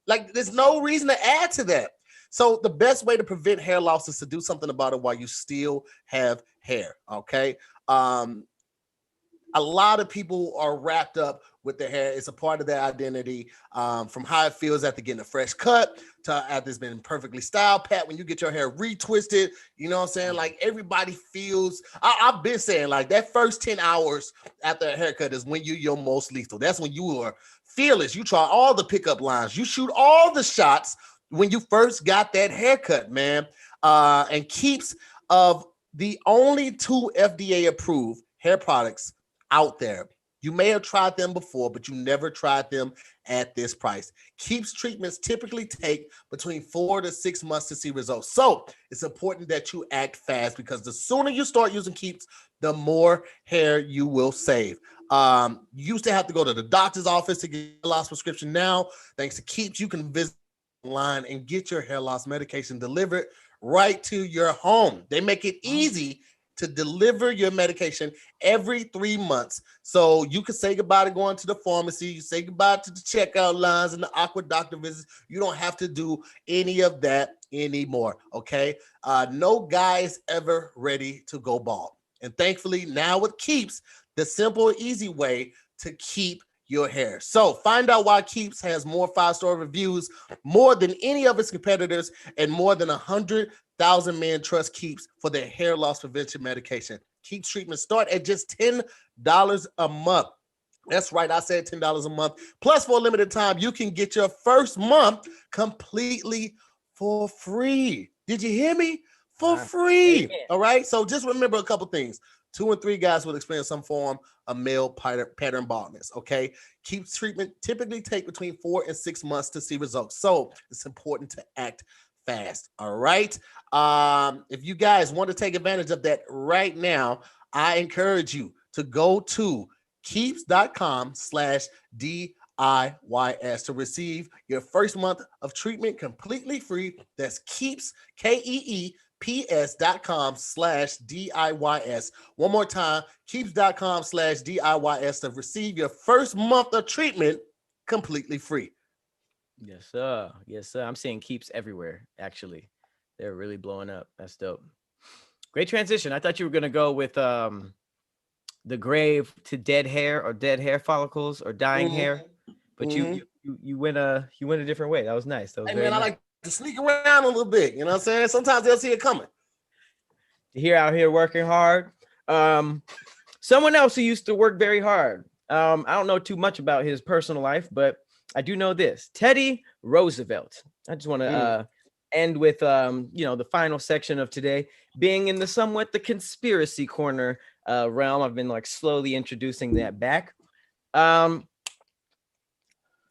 Like, there's no reason to add to that. So the best way to prevent hair loss is to do something about it while you still have hair. Okay. A lot of people are wrapped up with their hair. It's a part of their identity, from how it feels after getting a fresh cut to after it's been perfectly styled. Pat, when you get your hair retwisted, you know what I'm saying? Like, everybody feels, I've been saying, like, that first 10 hours after a haircut is when you're most lethal. That's when you are fearless. You try all the pickup lines. You shoot all the shots when you first got that haircut, man. And Keeps of the only 2 FDA approved hair products out there. You may have tried them before, but you never tried them at this price. Keeps treatments typically take between 4 to 6 months to see results. So it's important that you act fast, because the sooner you start using Keeps, the more hair you will save. You used to have to go to the doctor's office to get a lost prescription. Now, thanks to Keeps, you can visit online and get your hair loss medication delivered right to your home. They make it easy to deliver your medication every 3 months. So you can say goodbye to going to the pharmacy, you say goodbye to the checkout lines and the awkward doctor visits. You don't have to do any of that anymore, okay? No guy is ever ready to go bald. And thankfully, now with Keeps, the simple, easy way to keep your hair. So find out why Keeps has more 5-star reviews, more than any of its competitors, and more than 100,000 men trust Keeps for their hair loss prevention medication. Keeps treatments start at just $10 a month. That's right, I said $10 a month. Plus, for a limited time, you can get your first month completely for free. Did you hear me? For free. All right. So just remember a couple things. 2 and 3 guys will experience some form of male pattern baldness. Okay. Keeps treatment typically take between 4 and 6 months to see results. So it's important to act fast. All right. If you guys want to take advantage of that right now, I encourage you to go to keeps.com/DIYS to receive your first month of treatment completely free. That's Keeps, KEEPS.com/DIYS. One more time, Keeps.com/DIYS to receive your first month of treatment completely free. Yes, sir. Yes, sir. I'm seeing Keeps everywhere, actually. They're really blowing up. That's dope. Great transition. I thought you were going to go with the grave to dead hair or dead hair follicles or dying hair, but you went a different way. That was nice. That was Hey very man, nice. I like to sneak around a little bit. You know what I'm saying? Sometimes they'll see it coming. Tahir out here working hard. Someone else who used to work very hard. I don't know too much about his personal life, but I do know this: Teddy Roosevelt. I just want to end with the final section of today being in the somewhat the conspiracy corner realm. I've been like slowly introducing that back.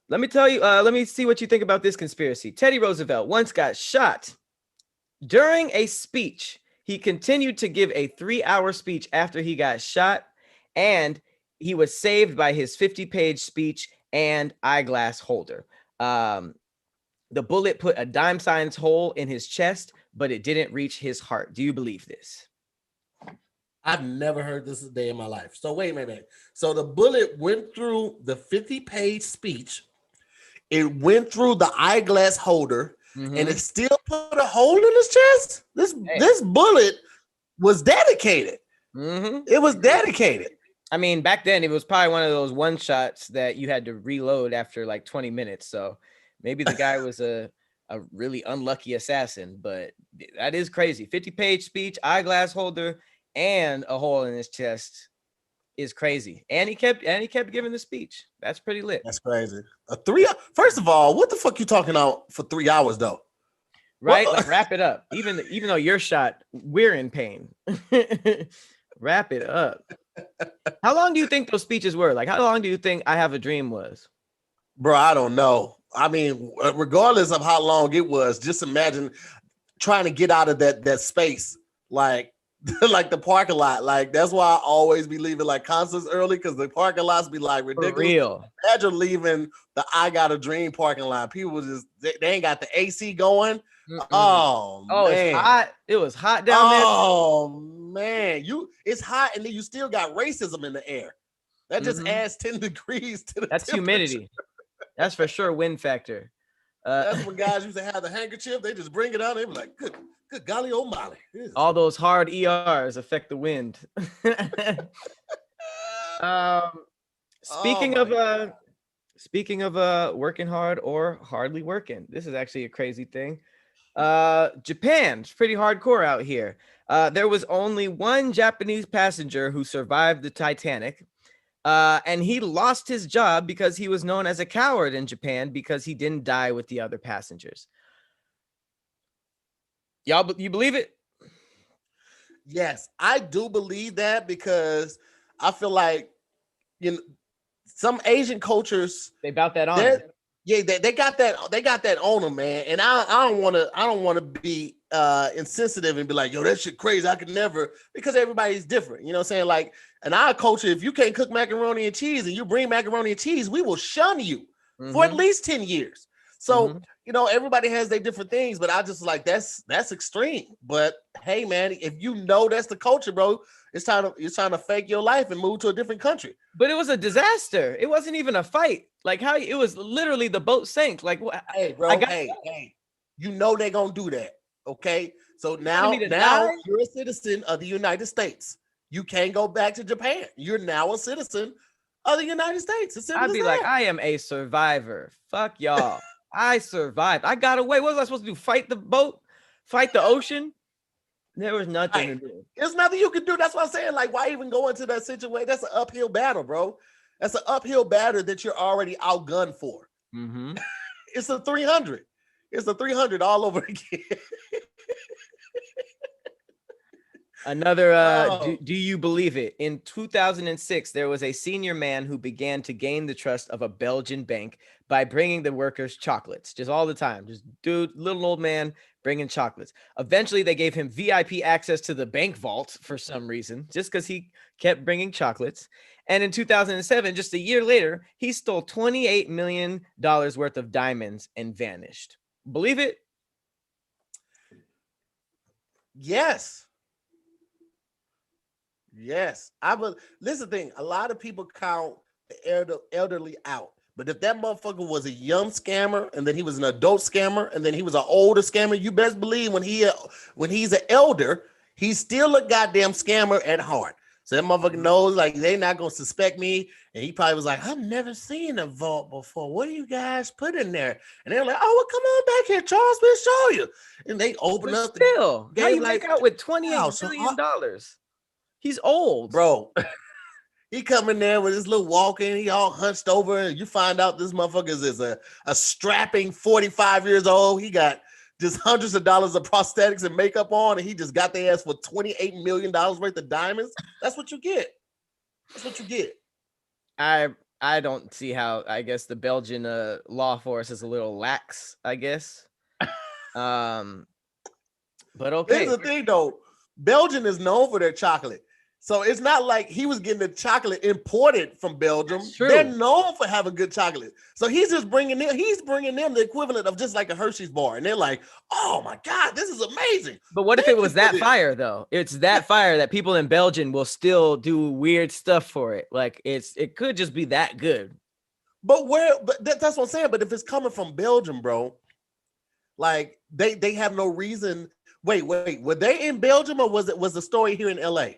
Let me tell you, let me see what you think about this conspiracy. Teddy Roosevelt once got shot during a speech. He continued to give a 3-hour speech after he got shot, and he was saved by his 50-page speech and eyeglass holder. The bullet put a dime-sized hole in his chest, but it didn't reach his heart. Do you believe this? I've never heard this a day in my life. So wait a minute. So the bullet went through the 50-page speech. It went through the eyeglass holder, and it still put a hole in his chest. This bullet was dedicated. It was dedicated. I mean, back then it was probably one of those one shots that you had to reload after like 20 minutes. So maybe the guy was a really unlucky assassin, but that is crazy. 50-page speech, eyeglass holder, and a hole in his chest is crazy. And he kept giving the speech. That's pretty lit. That's crazy. First of all, what the fuck you talking about for 3 hours though? Right? Like wrap it up. Even though you're shot, we're in pain. Wrap it up. How long do you think those speeches were? Like, how long do you think I Have a Dream was? Bro, I don't know. I mean, regardless of how long it was, just imagine trying to get out of that space, like like the parking lot. Like that's why I always be leaving like concerts early, because the parking lots be like ridiculous. For real. Imagine leaving the I Got a Dream parking lot. People just they ain't got the AC going. Oh man. It's hot. It was hot down there. Oh man, it's hot, and then you still got racism in the air. That just adds 10 degrees to the That's humidity. That's for sure. Wind factor. That's when guys used to have the handkerchief. They just bring it out. They be like, good golly, oh Molly. All those hard ERs affect the wind. Speaking of working hard or hardly working, this is actually a crazy thing. Japan's pretty hardcore out here. There was only one Japanese passenger who survived the Titanic, and he lost his job because he was known as a coward in Japan because he didn't die with the other passengers. Y'all, you believe it? Yes, I do believe that, because I feel like some Asian cultures, they bout that on. Yeah, they got that on them, man. And I don't want to be insensitive and be like, yo, that shit crazy. I could never, because everybody's different. You know what I'm saying? Like in our culture, if you can't cook macaroni and cheese and you bring macaroni and cheese, we will shun you for at least 10 years. So, everybody has their different things, but I just like that's extreme. But hey, man, if you know that's the culture, bro, it's trying to fake your life and move to a different country. But it was a disaster. It wasn't even a fight. Like how it was literally the boat sank. Like what? Hey, bro, hey, you know they're gonna do that. Okay. So now you're a citizen of the United States. You can't go back to Japan. You're now a citizen of the United States. I'd be like, I am a survivor. Fuck y'all. I survived. I got away. What was I supposed to do? Fight the boat? Fight the ocean? There was nothing to do. There's nothing you can do. That's what I'm saying. Like, why even go into that situation? That's an uphill battle, bro. That's an uphill battle that you're already outgunned for. Mm-hmm. It's a 300. It's a 300 all over again. Another, do you believe it? In 2006, there was a senior man who began to gain the trust of a Belgian bank by bringing the workers chocolates, just all the time. Just little old man bringing chocolates. Eventually, they gave him VIP access to the bank vault for some reason, just because he kept bringing chocolates. And in 2007, just a year later, he stole $28 million worth of diamonds and vanished. Believe it? Yes. Yes, I will. Listen, thing. A lot of people count the elderly out, but if that motherfucker was a young scammer and then he was an adult scammer and then he was an older scammer, you best believe when he's an elder, he's still a goddamn scammer at heart. So that motherfucker knows like they not gonna suspect me, and he probably was like, "I've never seen a vault before. What do you guys put in there?" And they're like, "Oh, well, come on back here, Charles. We'll show you." And they open up. Still, how you make out with $28 million? He's old, bro. He come in there with his little walking, he all hunched over, and you find out this motherfucker is a strapping 45 years old. He got just hundreds of dollars of prosthetics and makeup on, and he just got their ass for $28 million worth of diamonds. That's what you get. That's what you get. I don't see how. I guess the Belgian law force is a little lax, I guess. But okay. Here's the thing, though. Belgium is known for their chocolate. So it's not like he was getting the chocolate imported from Belgium. They're known for having good chocolate. So he's just bringing them the equivalent of just like a Hershey's bar. And they're like, oh my God, this is amazing. But what if it was that fire though? It's that fire that people in Belgium will still do weird stuff for it. Like it could just be that good. But that's what I'm saying. But if it's coming from Belgium, bro, like they have no reason. Wait, were they in Belgium or was the story here in LA?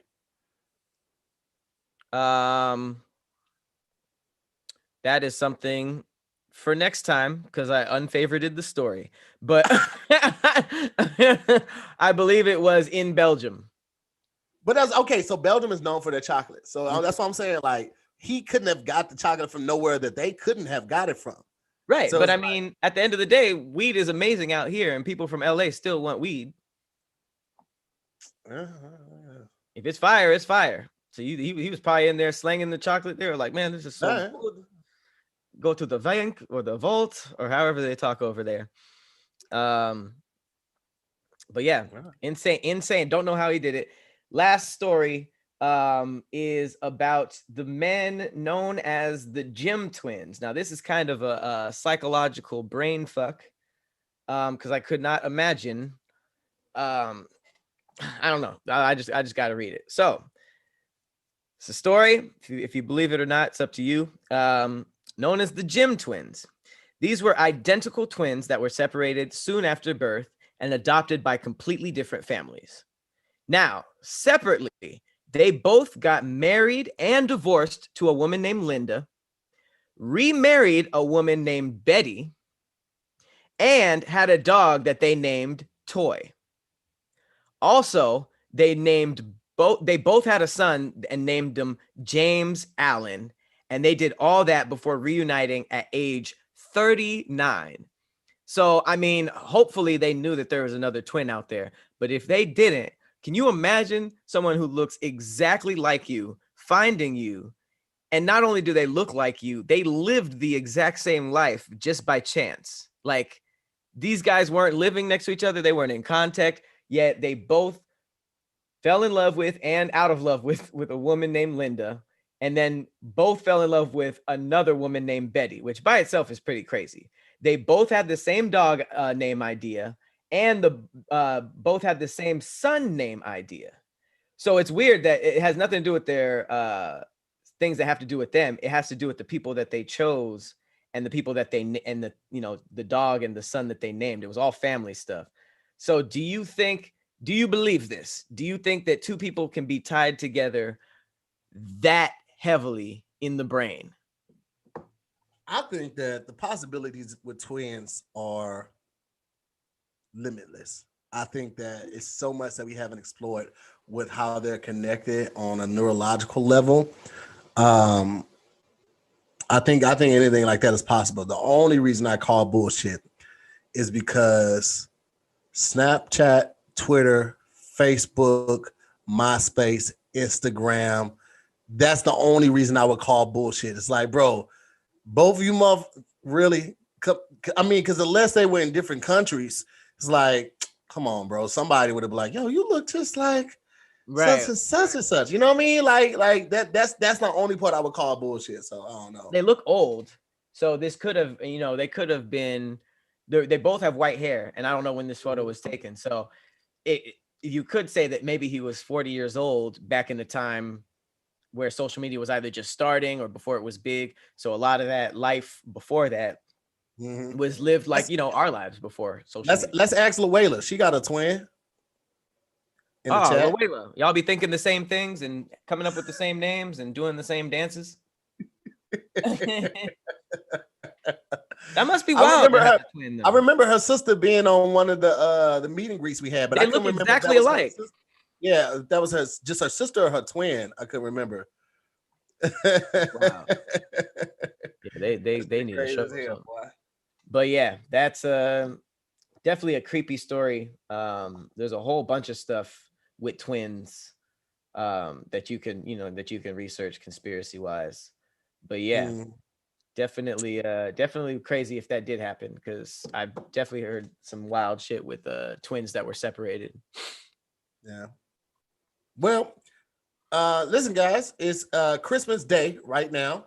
That is something for next time because I unfavorited the story, but I believe it was in Belgium. But that's okay. So Belgium is known for their chocolate. So that's what I'm saying. Like he couldn't have got the chocolate from nowhere that they couldn't have got it from. Right. So but I mean, at the end of the day, weed is amazing out here and people from LA still want weed. If it's fire, it's fire. So he was probably in there slanging the chocolate. They were like, man, this is so good. Go to the bank or the vault or however they talk over there. But yeah, insane. Don't know how he did it. Last story is about the men known as the Gym Twins. Now, this is kind of a psychological brain fuck because I could not imagine. I don't know. I just got to read it. So it's a story. If you believe it or not, it's up to you. Known as the Gym Twins. These were identical twins that were separated soon after birth and adopted by completely different families. Now, separately, they both got married and divorced to a woman named Linda, remarried a woman named Betty, and had a dog that they named Toy. Also, they both had a son and named him James Allen, and they did all that before reuniting at age 39. So, I mean, hopefully they knew that there was another twin out there, but if they didn't, can you imagine someone who looks exactly like you finding you? And not only do they look like you, they lived the exact same life just by chance. Like these guys weren't living next to each other. They weren't in contact, yet they both fell in love with and out of love with a woman named Linda. And then both fell in love with another woman named Betty, which by itself is pretty crazy. They both had the same dog name idea, and both had the same son name idea. So it's weird that it has nothing to do with their things that have to do with them. It has to do with the people that they chose and the people that and the dog and the son that they named. It was all family stuff. So do you believe this? Do you think that two people can be tied together that heavily in the brain? I think that the possibilities with twins are limitless. I think that it's so much that we haven't explored with how they're connected on a neurological level. I think anything like that is possible. The only reason I call bullshit is because Snapchat, Twitter, Facebook, MySpace, Instagram, that's the only reason I would call bullshit. It's like, bro, both of you really, I mean, because unless they were in different countries, it's like, come on, bro. Somebody would have been like, yo, you look just like such and such and such. You know what I mean? Like that's the only part I would call bullshit. So I don't know. They look old. So this could have, they could have been, they both have white hair, and I don't know when this photo was taken. So you could say that maybe he was 40 years old back in the time where social media was either just starting or before it was big. So a lot of that life before that was lived like, our lives before social media. Let's ask Luela. She got a twin. In the chat. Luela. Y'all be thinking the same things and coming up with the same names and doing the same dances. That must be wild. I remember her sister being on one of the meet and greets we had, but they I couldn't remember exactly alike. Yeah, that was just her sister or her twin. I couldn't remember. Wow. Yeah, they need a show. But yeah, that's definitely a creepy story. There's a whole bunch of stuff with twins that you can research conspiracy wise. But yeah, definitely crazy if that did happen, because I've definitely heard some wild shit with twins that were separated. Yeah. Well, listen, guys, it's Christmas Day right now.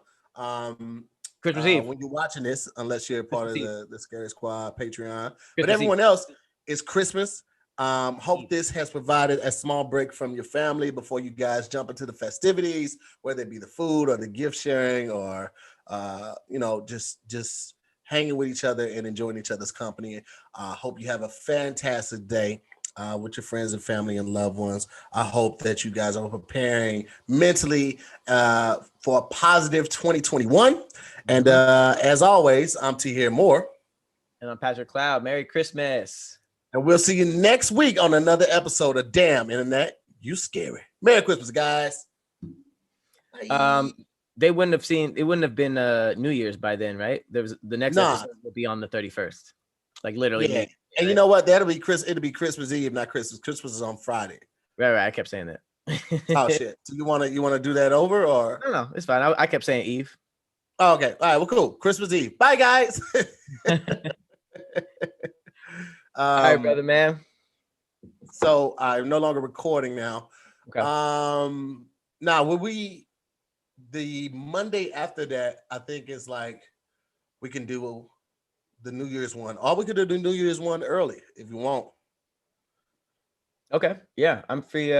Christmas Eve when you're watching this, unless you're part of the Scary Squad Patreon. But everyone else, it's Christmas. Hope this has provided a small break from your family before you guys jump into the festivities, whether it be the food or the gift sharing or just hanging with each other and enjoying each other's company. Hope you have a fantastic day with your friends and family and loved ones. I hope that you guys are preparing mentally for a positive 2021. And as always, I'm Tahir Moore. And I'm Patrick Cloud. Merry Christmas. And we'll see you next week on another episode of Damn Internet, You Scary. Merry Christmas, guys. It wouldn't have been New Year's by then, right? The next episode will be on the 31st. Like literally. Yeah. And you know what? It'll be Christmas Eve, not Christmas. Christmas is on Friday. Right. I kept saying that. Oh shit. So you wanna do that over or no, it's fine. I kept saying Eve. Oh, okay. All right, well, cool. Christmas Eve. Bye, guys. All right, brother, man. So I'm no longer recording now. Okay. Now the Monday after that, I think is like we can do the New Year's one. Or we could do the New Year's one early if you want. Okay. Yeah, I'm free.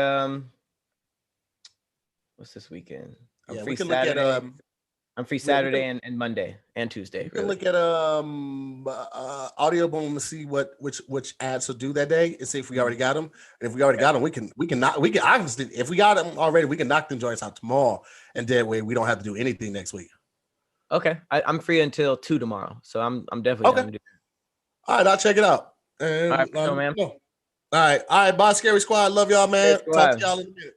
What's this weekend? I'm free Saturday. I'm free Saturday and Monday and Tuesday. You can look at Audio Boom and see which ads will do that day and see if we already got them. And if we already got them, we can honestly, if we got them already, we can knock them joints out tomorrow, and that way we don't have to do anything next week. Okay, I'm free until 2 tomorrow, so I'm definitely okay. All right, I'll check it out. And, all right, man. All right, bye, Scary Squad. Love y'all, man. Talk to y'all in a minute.